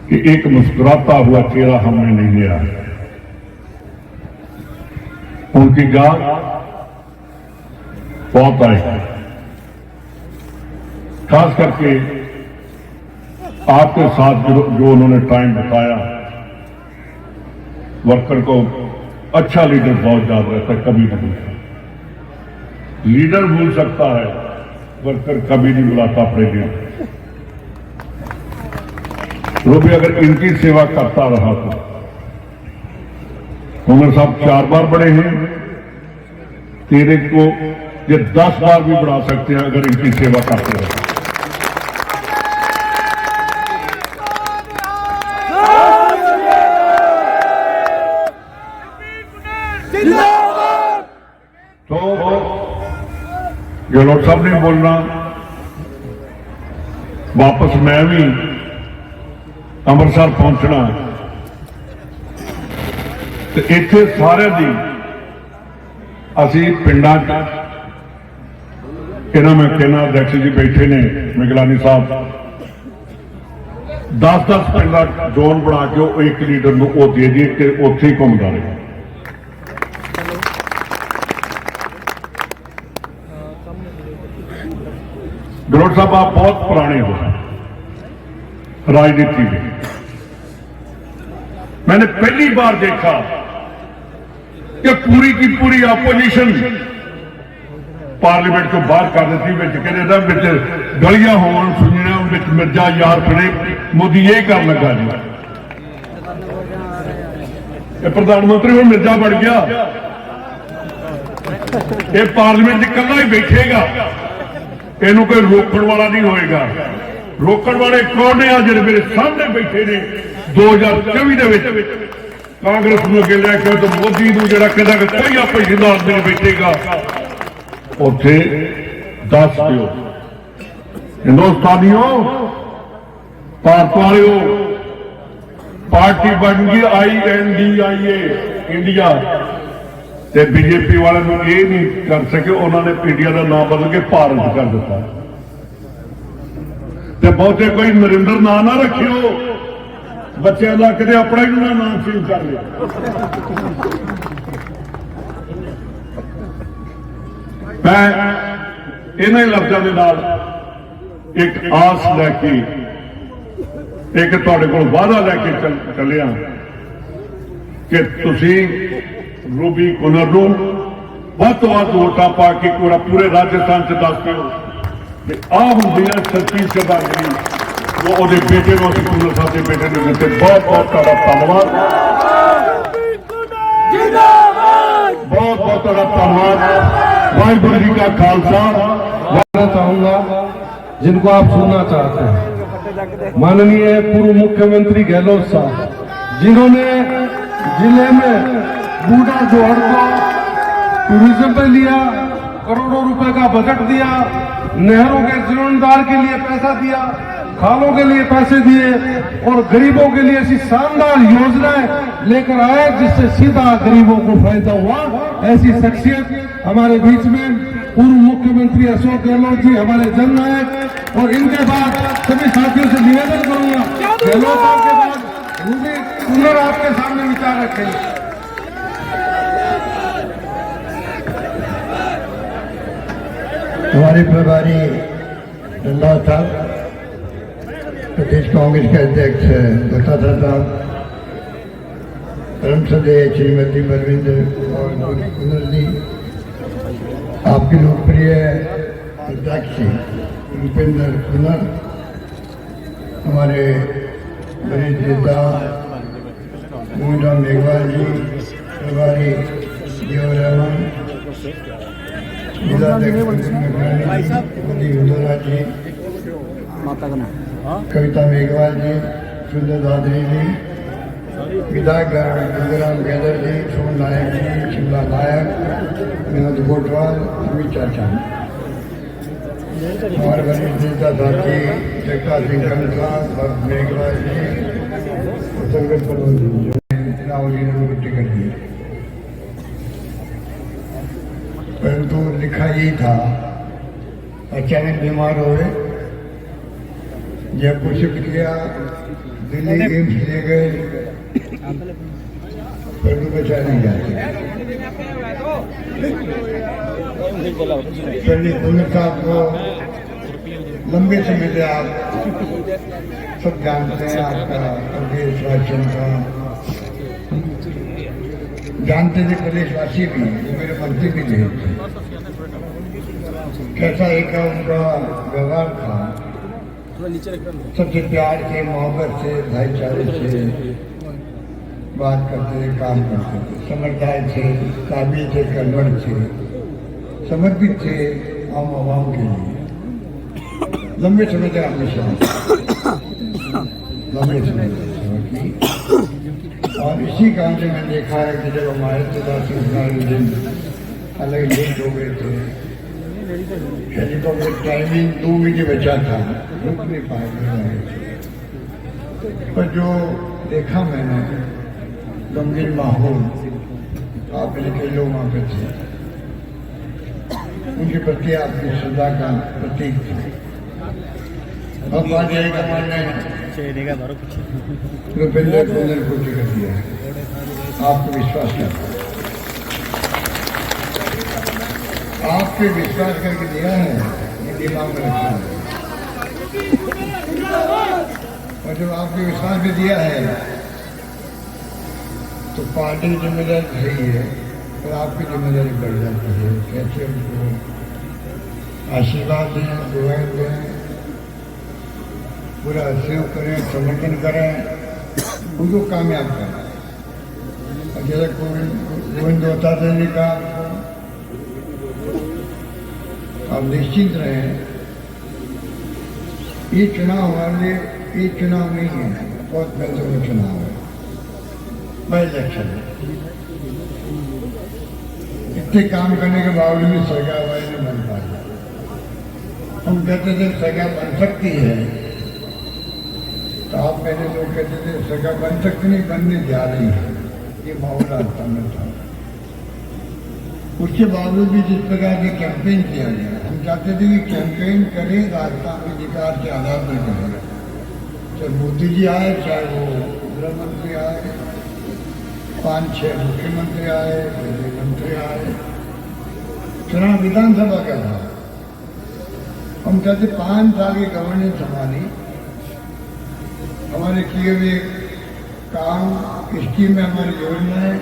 कि एक मुस्कुराता हुआ चेहरा हमने नहीं लिया। उनकी गाल बहुत आई, खास करके आपके साथ जो उन्होंने टाइम बताया। वर्कर को अच्छा लीडर बहुत याद रहता है, कभी नहीं भूलता। लीडर भूल सकता है, वर्कर कभी नहीं बुलाता अपने लीडर। वो भी अगर इनकी सेवा करता रहा तो उमर साहब 4 बार बड़े हैं, तेरे को ये 10 बार भी बढ़ा सकते हैं अगर इनकी सेवा करते रहे। तो गहलोत साहब ने बोलना, वापस मैं भी ਅੰਮ੍ਰਿਤਸਰ ਪਹੁੰਚਣਾ ਤੇ ਇੱਥੇ ਸਾਰੇ ਦੀ ਅਸੀਂ ਪਿੰਡਾਂ 'ਚ ਇਹਨਾਂ ਮੈਂ ਕਹਿਣਾ ਅਧਿਕਸ਼ ਜੀ ਬੈਠੇ ਨੇ ਮਿਗਲਾਨੀ ਸਾਹਿਬ 10-10 ਪਿੰਡਾਂ ਜ਼ੋਨ ਬਣਾ ਕੇ ਉਹ ਇੱਕ ਲੀਡਰ ਨੂੰ ਉਹ ਦੇ ਦੇ ਕੇ ਉੱਥੇ ਹੀ ਘੁੰਮਦਾ ਰਹੇ। गहलोत साहब आप बहुत पुराने हो राजनीति में। मैंने पहली बार देखा कि पूरी की पूरी अपोजिशन पार्लियामेंट को बाहर कर देती, कहते गलियां होन सुनिया मिर्जा यार खड़े मोदी ये कर लगा जी, प्रधानमंत्री वो मिर्जा बन गया, ये पार्लियामेंट कला ही बैठेगा, इनू कोई रोकण वाला नहीं होएगा। रोकण वाले कौन है? आज मेरे सामने बैठे ने 2024 कांग्रेस में अगे लैके तो मोदी को जरा कहता कि कोई आपे हिंदुस्तान में बैठेगा, उथे दस दियो हिंदुस्तानियों भारत वालों पार्टी बन गई INDIA इंडिया, ते बीजेपी वाले ये नहीं कर सके, उन्होंने इंडिया का नाम बदल के भारत कर दिता। ते बहुते कोई नरेंद्र नाम ना रखियो, बच्चों का कितने अपना ही नाम चेंज कर लिया। मैं इन्हीं लफ्जों के नाल एक आस लैके एक तुहाडे कोल वादा लैके चलिया कि तुसीं रूबी कुल्लर नूं वध तो वध वोटां पा के पूरे राजस्थान च दस दिओ कि आ हुंदी है सच्ची श्रद्धांजलि वो उहदे बेटे नूं असीं कुल्लर साहब दे बेटे नूं दित्ते। बहुत बहुत तुहाडा धन्नवाद, बहुत बहुत तुहाडा धन्नवाद। वाहिगुरू जी का खालसा। बोलना चाहूंगा जिनको आप सुनना चाहते हैं, माननीय पूर्व मुख्यमंत्री गहलोत साहब, जिन्होंने जिले में बूढ़ा जोहड़ को टूरिज्म पे लिया, करोड़ों रुपए का बजट दिया, नहरों के जीर्णोद्धार के लिए पैसा दिया, खालों के लिए पैसे दिए और गरीबों के लिए ऐसी शानदार योजनाएं लेकर आए जिससे सीधा गरीबों को फायदा हुआ। ऐसी शख्सियत हमारे बीच में पूर्व मुख्यमंत्री अशोक गहलोत जी हमारे जननायक। और इनके बाद सभी साथियों से निवेदन करूंगा, गहलोत साहब के बाद रूबी कुल्लर आपके सामने विचार रखेंगे। हमारे प्रभारी नंदा साहब, प्रदेश कांग्रेस के अध्यक्ष दत्तात्रेय साहब, संसदीय श्रीमती बलविंदर और कुल्लर जी, आपकी लोकप्रिय अध्यक्ष भूपेंद्र कुनर, हमारे वरिष्ठ नेता मोहनराम मेघवाल जी, प्रभारी देवरमन, जिलाध्यक्ष इंदौरा जी, कविता मेघवाल जी, सुंदर दादरी जी, विधायक गंगाराम गैदर जी, सोन नायक जी, शिमला नायक, विनोद गोटवाल, अमित चाचा, हमारे वरिष्ठ नेता साथी जगता सिंह कंसा, भरत मेघवाल जी, संगत परवन जी, राहुल जी ने उनको टिकट दी। परंतु लिखा यही था, अचानक बीमार हो गए, जयपुर शिफ्ट किया, दिल्ली एम्स ले गए, परंतु बचा नहीं जाते। पंडित कुनर साहब को लंबे समय से आप सब जानते हैं, आपका प्रदेश राशन का जानते थे, प्रदेशवासी भी, वो मेरे मंत्री भी थे। कैसा एक उनका व्यवहार था, सबसे प्यार से, मोहब्बत से, भाईचारे से बात करते थे, काम करते थे, समझदार थे, काबिल थे, कन्वर्ट थे, समर्पित थे आम आवाम के लिए। लंबे समय तक हमेशा लंबे समय तक की, और इसी कारण से मैंने देखा है कि जब हमारे दिन अलग लेट हो गए थे, हेलीकॉप्टर टाइमिंग 2 मिनट बचा था, रुक नहीं पाए। पर जो देखा मैंने गंभीर माहौल, आप कई लोग वहाँ पे थे, उनके प्रति आपकी श्रद्धा का प्रतीक थे। अब बात यही कमान ने भूपेंद्र कुनर को टिकट दिया है, आपको विश्वास करता, आपके विश्वास करके दिया है, ये दिमाग में रखना है। और जब आपके विश्वास में दिया है तो पार्टी की जिम्मेदारी सही है, और आपकी जिम्मेदारी बढ़ जाती है। कैसे उनको आशीर्वाद दें, दुआएं दें, पूरा सहयोग करें, समर्थन करें, उनको कामयाब करें। और जैसे गोविंद दोतादे ने कहा, आप निश्चित रहें, ये चुनाव हमारे लिए ये चुनाव नहीं है, बहुत महत्वपूर्ण चुनाव है, बाई इलेक्शन है। इतने काम करने के बावजूद भी सरकार वाली नहीं बन पाई। हम कहते थे सरकार बन सकती है, तो आप पहले लोग कहते थे सरकार बन सकती नहीं, बनने जा रही है, ये माहौल रास्ता में था। उसके बावजूद भी जिस प्रकार की कैंपेन किया गया, हम चाहते थे कि कैंपेन करें रास्ता में अधिकार के आधार पर करें, चाहे मोदी जी आए, चाहे वो गृह मंत्री आए, 5-6 मुख्यमंत्री आए, मंत्री आए, चुनाव विधानसभा का था। हम कहते 5 साल की गवर्नेंस हमारी, हमारे किए हुए काम, स्कीम में हमारी योजनाएं,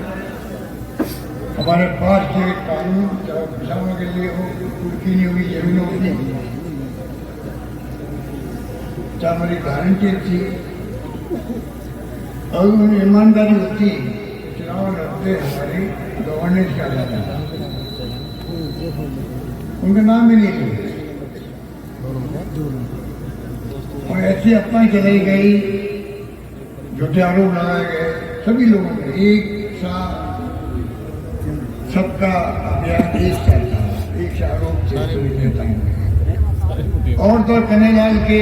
हमारे पास के कानून, चाहे किसानों के लिए हो, कुर्की नहीं होगी, जमीनों की नहीं, चाहे हमारी गारंटी थी, और ईमानदारी होती, चुनाव लड़ते हमारी गवर्नेंस का लगा, उनका नाम भी नहीं लिया। और ऐसी अफवाहें चलाई गई, झूठे आरोप लगाए गए, सभी लोगों ने एक साथ, सबका अभियान एक साथ था, एक से आरोप से नेताओं ने। और तो कन्हैयालाल के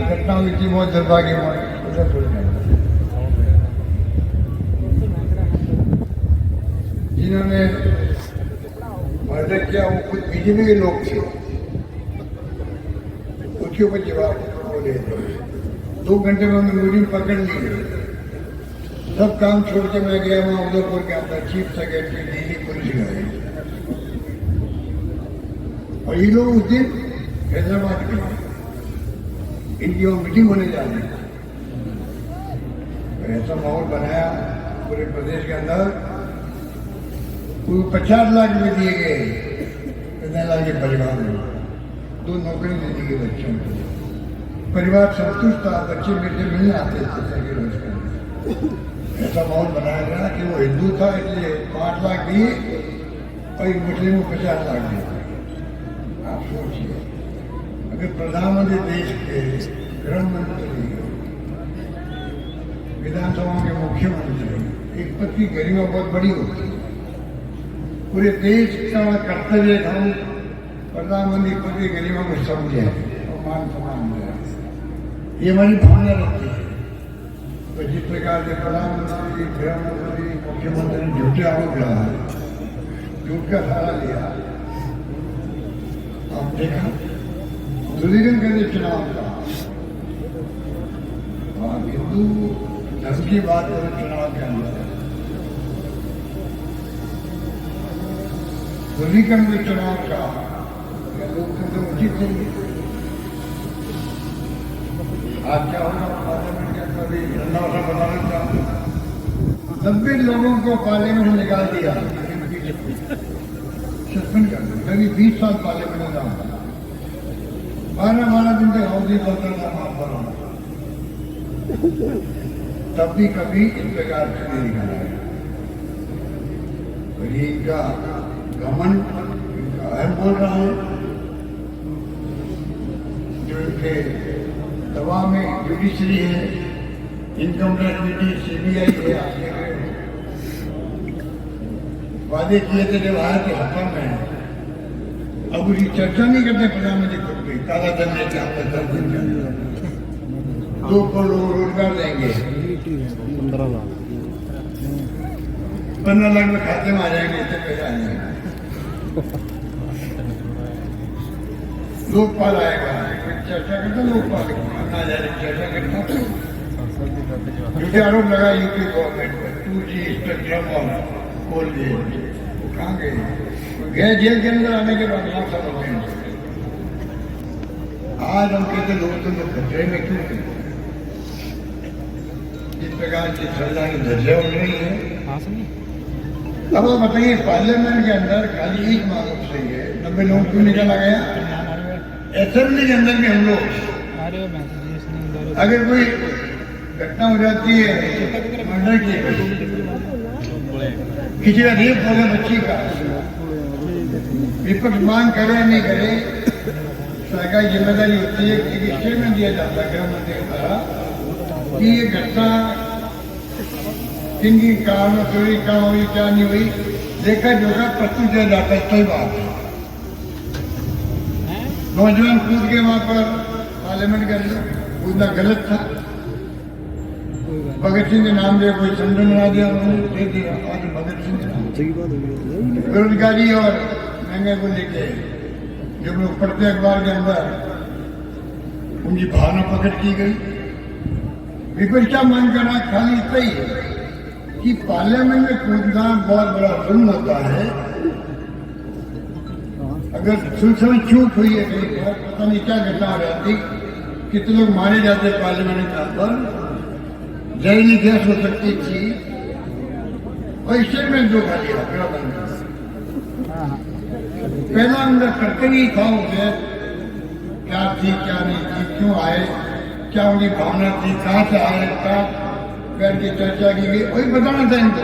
घटना हुई थी, बहुत दुर्भाग्यपूर्ण, जिन्होंने मर्डर किया वो खुद बीजेपी के लोग थे, उसके ऊपर जवाब बोले। 2 घंटे में मीटिंग पकड़ ली, सब काम छोड़ के मैं गया वहाँ उदयपुर के अंदर, चीफ सेक्रेटरी दिल्ली पुलिस गए, और ये लोग उस दिन हैदराबाद गए, इनकी वहाँ मीटिंग होने जा रही है। ऐसा माहौल बनाया पूरे प्रदेश के अंदर, 50 लाख रुपए दिए गए कन्हैयालाल के परिवार में, 2 नौकरी दे दी गई बच्चों को, परिवार संतुष्ट था, बच्चे बेटे मिलने आते थे सेकेंड रोज। ऐसा माहौल बनाया गया कि वो हिंदू था इसलिए 5 लाख दिए और एक मुस्लिम को 50 लाख दिए। आप सोचिए, अगर प्रधानमंत्री देश के, गृह मंत्री, विधानसभा के मुख्यमंत्री, एक पद की गरिमा बहुत बड़ी होती है। पूरे देश का कर्तव्य हम प्रधानमंत्री पद की गरिमा को समझे और मान सम्मान दें, ये हमारी भावना रहती है। तो जिस प्रकार से प्रधानमंत्री, गृह मंत्री, मुख्यमंत्री ने झूठे आरोप लगाए, झूठ का सहारा लिया, आप देखा ध्रुवीकरण करने चुनाव का, और हिंदू धर्म की बात करें चुनाव के अंदर, ध्रुवीकरण के चुनाव का लोकतंत्र उचित नहीं है। आज क्या होगा पार्लियामेंट के अंदर भी रंधावा बनाना चाहूँ, 90 लोगों को पार्लियामेंट में निकाल दिया, सस्पेंड कर दिया। कभी 20 साल पार्लियामेंट में जाऊंगा, 12 दिन तक हाउसिंग बोलता था माफ करो, तब भी कभी इस प्रकार से नहीं निकाला गया। और ये इनका घमंड, इनका अहम बोल रहा है, जो इनके दबाव में जुडिशरी है, इनकम टैक्स ड्यूटी, CBI है, आप देख रहे हो। वादे किए थे जब आए थे हफ्ता में, अब उसकी चर्चा नहीं करते प्रधानमंत्री खुद भी, काला धन लेके आपका 10 दिन के अंदर 2 करोड़ लोग रोजगार देंगे, 15 लाख में खाते में आ जाएंगे, इससे पैसे आ जाएंगे, लोकपाल आएगा, चर्चा करता लोकपाल चर्चा करता। मुझे आरोप लगा यूपी गवर्नमेंट पर 2G स्पेक्ट्रम और खोल दिए, वो कहाँ गए जेल के अंदर आने के बाद 9 साल हो गए। आज हम कहते लोग खतरे में क्यों थे? जिस प्रकार की सजा की धज्जियां उड़ रही है। अब आप बताइए, पार्लियामेंट के अंदर खाली एक मांग सही है, 90 लोग क्यों निकाला गया? असेंबली के अंदर भी हम लोग, अगर कोई घटना हो जाती है, मर्डर की, किसी का रेप हो गया बच्ची का, विपक्ष मांग करे नहीं करे, सरकार की जिम्मेदारी होती है कि स्टेटमेंट दिया जाता है गृह मंत्री के द्वारा कि ये घटना किन किन कारणों से हुई, क्या हुई क्या नहीं हुई, देखा जोगा प्रस्तुत किया जाता है। सही बात है, नौजवान कूद के वहां पर पार्लियामेंट के अंदर कूदना गलत था। भगत सिंह के नाम दे कोई संगठन बना दिया, उन्होंने दे दिया, आज भगत सिंह बेरोजगारी और महंगाई को लेके जब लोग पढ़ते अखबार के अंदर उनकी भावना प्रकट की गई। विपक्ष का मन करना खाली इतना ही है कि पार्लियामेंट में कूदना बहुत बड़ा जुल्म होता है। अगर सुलझन चूक हुई है कहीं पर, पता नहीं क्या घटना हो जाती, कितने लोग मारे जाते पार्लियामेंट के अंदर, जहरीली गैस हो सकती थी, और स्टेटमेंट जो खा लिया पहला उनका कर्तव्य ही था, उसे क्या थी क्या नहीं थी, क्यों आए, क्या उनकी भावना थी, कहाँ से आए, कहाँ बैठ के चर्चा की गई, वही बताना था इनको।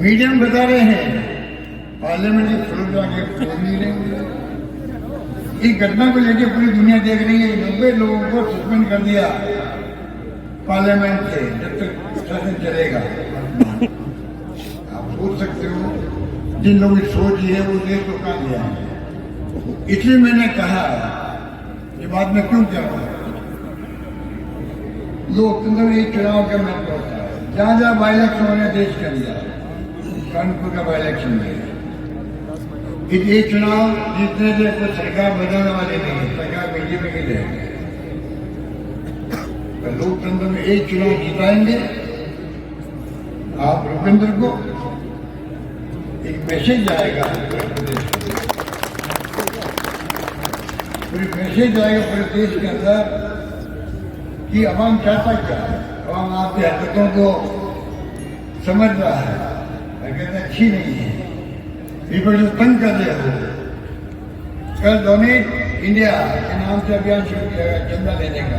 मीडिया में बता रहे हैं, पार्लियामेंट की शुरू जाके खोल नहीं रहे। इस घटना को लेकर पूरी दुनिया देख रही है। 90 लोगों को सस्पेंड कर दिया पार्लियामेंट से, जब तक शासन चलेगा। आप सोच सकते हो जिन लोगों की सोच है वो देश को कहाँ लिया है। इसलिए मैंने कहा ये बात मैं क्यों कह रहा हूँ, लोकतंत्र एक चुनाव का महत्व होता है। जहाँ जहाँ बाई इलेक्शन हो रहे देश के अंदर, कानपुर का बाई इलेक्शन है, ये चुनाव जीतने से कोई सरकार बदलने वाली नहीं है, सरकार बीजेपी की रहेगी। लोकतंत्र में एक चुनाव जिताएंगे आप रुपेंद्र को, एक मैसेज आएगा पूरे प्रदेश में, पूरे मैसेज आएगा पूरे देश के अंदर कि अवाम चाहता क्या है। अवाम आपकी हरकतों को समझ रहा है, हरकतें अच्छी नहीं है, विपक्ष तंग कर दिया हो, कल डोनेट इंडिया के नाम से अभियान शुरू किया गया चंदा लेने का।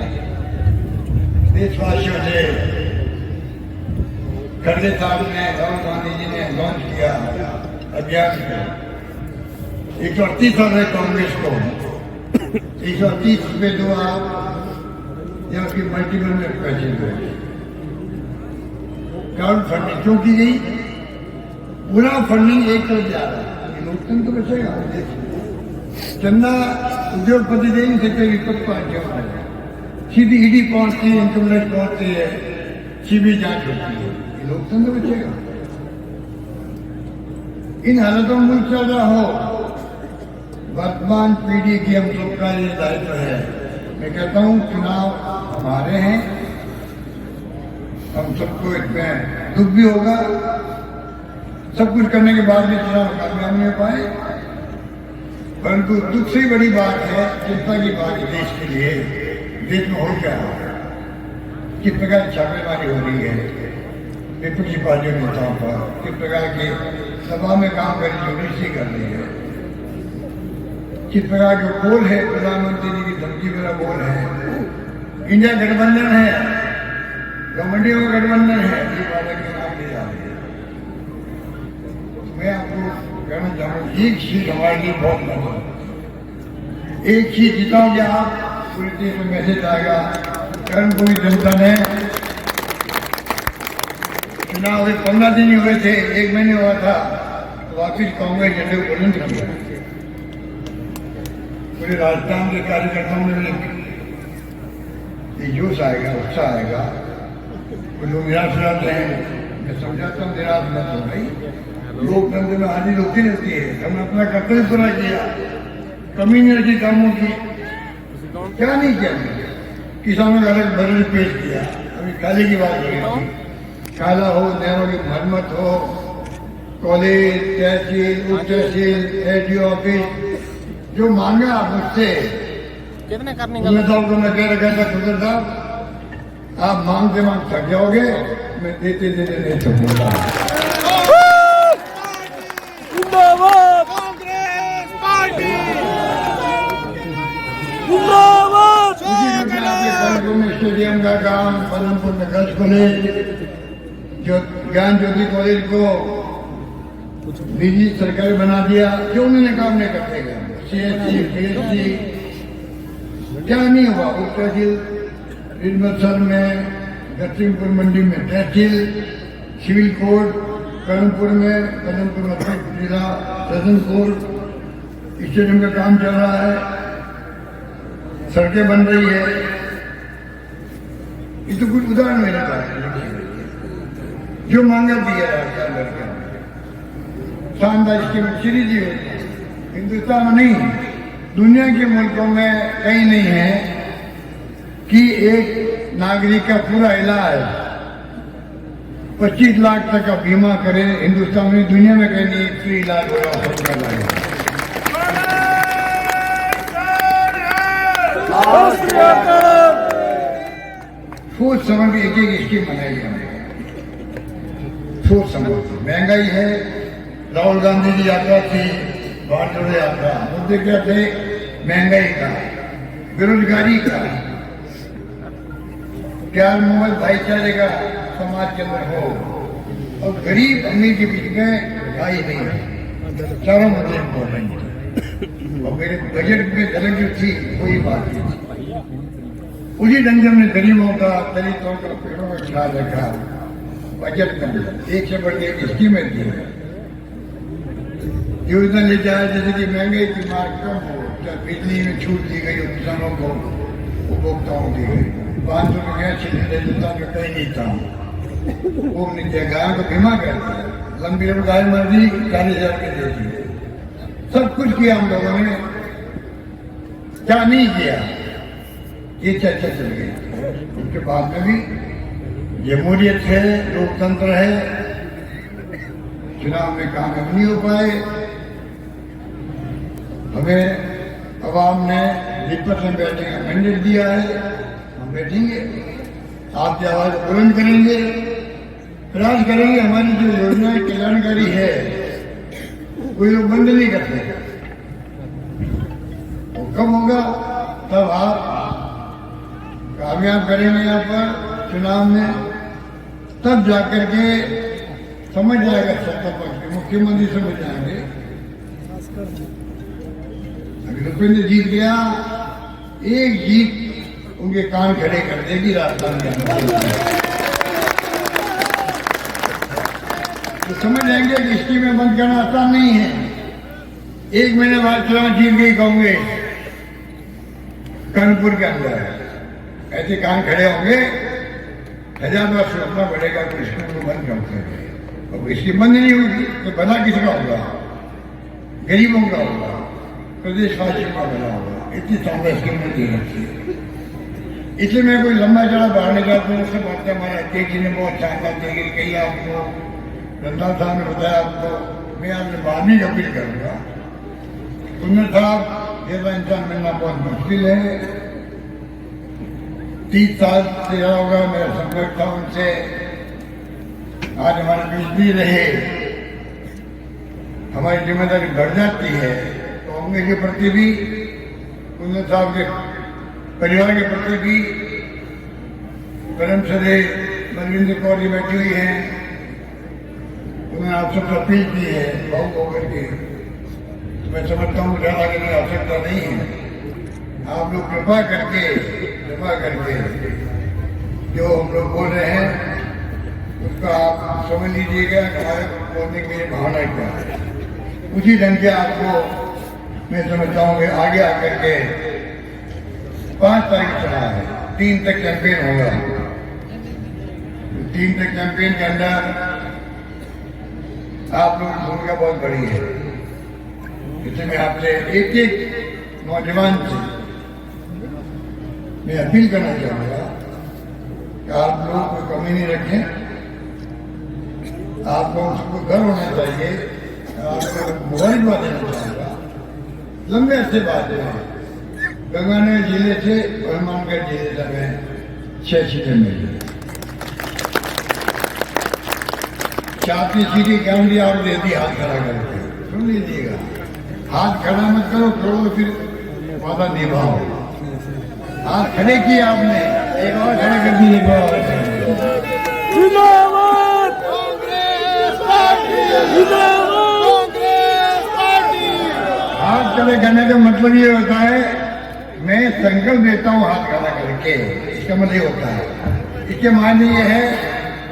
देशवासियों से खड़गे साहब ने, राहुल गांधी जी ने लॉन्च किया अभियान को। 138 साल है कांग्रेस को, 138 पे जो आप यहाँ की मल्टीपल में पैसे हुए। क्राउड फंडिंग क्यों की गई? पूरा फंडिंग एक तरफ जा रहा है, लोकतंत्र तो बचेगा। चंदा उद्योगपति दे नहीं सकते, विपक्ष पार्टियों में सीधी ईडी पहुंचती है, इनकम टैक्स पहुंचती है, सीबीआई जांच होती है, लोकतंत्र बचेगा। इन हालतों में मुल्क चल रहा हो, वर्तमान पीढ़ी की हम सबका ये दायित्व है। मैं कहता हूँ चुनाव हमारे हैं, हम सबको इसमें दुख भी होगा, सब कुछ करने के बाद भी चुनाव कामयाब नहीं हो पाए, परंतु दुख से बड़ी बात है, चिंता की बात है देश के लिए। देश में हो क्या है, किस प्रकार की छापेमारी हो रही है विपक्षी पार्टियों के नेताओं पर, किस प्रकार के सभा में काम करने की यूनिवर्सिटी कर रही है, किस प्रकार के बोल है, प्रधानमंत्री जी की धमकी मेरा बोल है। इंडिया गठबंधन है, गवर्नमेंटियों का गठबंधन है, ये बात के नाम ले जा रही है। मैं आपको कहना चाहूँ, एक सीट हमारे लिए बहुत महत्वपूर्ण है। एक सीट जिताओगे आप, पूरे देश में मैसेज आएगा। कर्णपुरी जनता ने चुनाव 15 दिन ही हुए थे, 1 महीने हुआ था, तो वापिस कांग्रेस झंडे को बुलंद कर दिया। पूरे राजस्थान के कार्यकर्ताओं में जोश आएगा, उत्साह आएगा। कुछ लोग निराश हो जाते हैं, मैं समझाता हूँ निराश मत हो भाई, लोकतंत्र में हाजिर होती रहती है। हमने अपना कर्तव्य पूरा किया, कमी नहीं रखी कामों की, क्या नहीं किया। किसानों का अलग बजट पेश किया, अभी काले की बात हो रही थी, काला हो, नहरों की मरम्मत हो, कॉलेज, तहसील, उप तहसील, एडीओ ऑफिस, जो मांगा आप मुझसे कितने करने तो मैं कह रखा था खुदर साहब, आप मांगते मांग थक जाओगे, मैं देते देते नहीं थकूंगा। स्टेडियम का काम, पदमपुर में गर्ल्स कॉलेज, जो ज्ञान ज्योति कॉलेज को निजी सरकारी बना दिया, क्यों उन्होंने काम नहीं करते गए। CSC, PSC क्या नहीं हुआ। उप तहसील रिजमसर में, गतसिंहपुर मंडी में तहसील, सिविल कोर्ट कर्णपुर में, पदमपुर में जिला सेशन कोर्ट, स्टेडियम का काम चल रहा है, सड़कें बन रही है। ये तो कुछ उदाहरण मेरे पास जो मांगा दिया राजस्थान लड़का, शानदार स्कीम सीरीज ही होती है। हिंदुस्तान में नहीं, दुनिया के मुल्कों में कहीं नहीं है कि एक नागरिक का पूरा इलाज 25 लाख तक का बीमा करे। हिंदुस्तान में, दुनिया में कहीं नहीं फ्री इलाज हो रहा सबका इलाज। सोच समझ के एक एक स्कीम बनाई हमने, सोच समझ। महंगाई है, राहुल गांधी की यात्रा थी, भारत जोड़ो यात्रा, मुद्दे क्या थे? महंगाई का, बेरोजगारी का, प्यार मोहब्बत भाईचारे का समाज के अंदर हो, और गरीब अमीर के बीच में भाई नहीं है। चारों मुद्दे इम्पोर्टेंट थे, और मेरे बजट में झलक जो थी वही बात थी। उसी ढंग से हमने गरीबों का, दलितों का, पेड़ों का ख्याल रखा। बजट में एक से बढ़ के एक स्कीमें दी, योजना ले जाए, जैसे कि महंगाई की मार कम हो, चाहे बिजली में छूट दी गई हो किसानों को, उपभोक्ताओं दी गई। 500 में गैस सिलेंडर हिंदुस्तान में कहीं नहीं था, वो नहीं दिया। गायों को बीमा कर दिया, लंबी लंबी गाय मर दी, 40,000 के दे दिए। सब कुछ किया हम लोगों ने, क्या नहीं किया ये चर्चा चल गई। उसके बाद में भी जमहूरियत है, लोकतंत्र है, चुनाव में कामयाब नहीं हो पाए। हमें अवाम ने विपक्ष में बैठने का मैंडेट दिया है, हम बैठेंगे, आपकी आवाज बुलंद करेंगे, प्रयास करेंगे। हमारी जो योजनाएं कल्याणकारी है कोई लोग बंद नहीं करते, कब होगा? तब आप कामयाब करेंगे यहाँ पर चुनाव में, तब जाकर के समझ जाएगा सत्ता पक्ष, मुख्यमंत्री समझ जाएंगे। अगर रुपेंद्र जीत गया, एक जीत उनके कान खड़े कर देगी राजस्थान के अंदर, तो समझ जाएंगे कि स्कीमें बंद करना आसान नहीं है। 1 महीने बाद चुनाव जीत गई कांग्रेस कानपुर के अंदर, ऐसे कान खड़े होंगे, 1000 बार सोचना पड़ेगा कि स्कूल को बंद कर सके। अब इसकी बंद नहीं होगी तो भला किसका होगा? गरीबों का होगा, प्रदेशवासियों का भला होगा। इतनी ताकत स्कीम में दे रखी है। इसलिए मैं कोई लंबा चढ़ा बाहर नहीं जाता हूँ। उससे बात हमारे अध्यक्ष जी ने बहुत शानदार तरीके कही, आपको रंधावा साहब ने बताया, आपको मैं आपसे बाहर नहीं अपील करूंगा। कुन्नर साहब जैसा इंसान मिलना बहुत मुश्किल है। 30 साल से रहा होगा मेरा संपर्क था उनसे। आज हमारे बीच भी रहे, हमारी जिम्मेदारी बढ़ जाती है। कांग्रेस के प्रति भी, कुन्नर साहब के परिवार के प्रति भी, परम श्री बलविंदर कौर जी बैठी हुई हैं, उन्होंने आप सबसे अपील की है भावुक होकर के। मैं समझता हूँ ज्यादा की आवश्यकता नहीं है। आप लोग कृपा करके जो हम लोग बोल रहे हैं उसका आप समझ लीजिएगा। हमारे बोलने की मेरी भावना क्या है, उसी ढंग से आपको मैं समझता हूँ कि आगे आकर के 5 तारीख चुनाव है, 3 तक कैंपेन होगा। 3 तक कैंपेन के अंदर आप लोगों की भूमिका बहुत बड़ी है। इसलिए मैं आपसे एक नौजवान से मैं अपील करना चाहूंगा कि आप लोग कोई कमी नहीं रखें, आपको उसको गर्व होना चाहिए। आपको मुबारकबाद देना चाहूंगा। लंबे अच्छे बात है, गंगानगर जिले से हनुमानगढ़ जिले तक में 6 सीटें मिली। 34 सीटें गांधी आप दे दी हाथ खड़ा करके। सुन लीजिएगा, हाथ खड़ा मत करो, करो फिर वादा निभाओ। हाथ खड़े किए आपने, एक और खड़े कर दिए, एक और। हाथ खड़े करने का मतलब ये होता है मैं संकल्प देता हूँ हाथ खड़ा करके, इसका मतलब ये होता है। इसके मायने ये है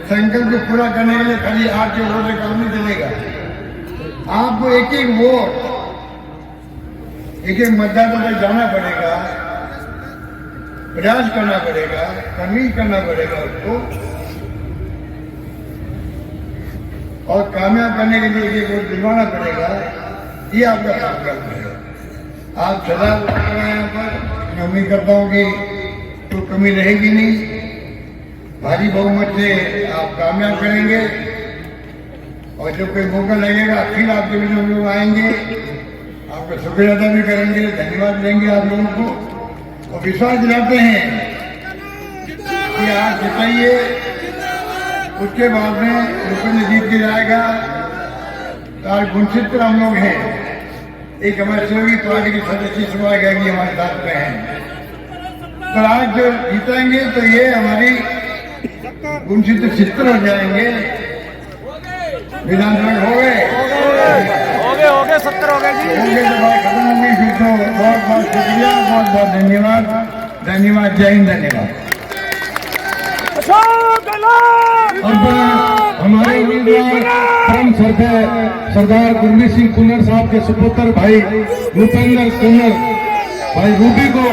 संकल्प को पूरा करने के लिए खाली आपके वोट से काम नहीं चलेगा। आपको एक एक वोट, एक एक मतदाता तक जाना पड़ेगा, प्रयास करना पड़ेगा, कन्विंस करना पड़ेगा उसको, और कामयाब करने के लिए एक वोट दिलवाना पड़ेगा। ये आपका संकल्प है। आप सदा यहाँ पर मैं उम्मीद करता हूँ कि कोई कमी रहेगी नहीं। भारी बहुमत से आप कामयाब करेंगे, और जब कोई मौका लगेगा फिर आपके बीच हम लोग आएंगे, आपका शुक्रिया अदा भी करेंगे, धन्यवाद देंगे आप लोगों को, और विश्वास दिलाते हैं कि आप जिताइए। उसके बाद में रुपेंद्र जीत के जाएगा। और गुणचित्र हम लोग हैं, एक हमारे सहयोगी पार्टी की सदस्य सभा गएगी हमारे साथ में हैं। तो आज जो जीतेंगे तो ये हमारी गुणचित्र चित्र हो जाएंगे। विधानसभा हो गए 70 हो गए जी। होंगे तो बात खत्म होगी। फिर तो बहुत बहुत शुक्रिया, बहुत बहुत धन्यवाद। जय हिंद, धन्यवाद। अब हमारे उम्मीदवार परम सरदार गुरमीत सिंह कुन्नर साहब के सुपुत्र भाई भूपेंद्र कुन्नर भाई रूबी को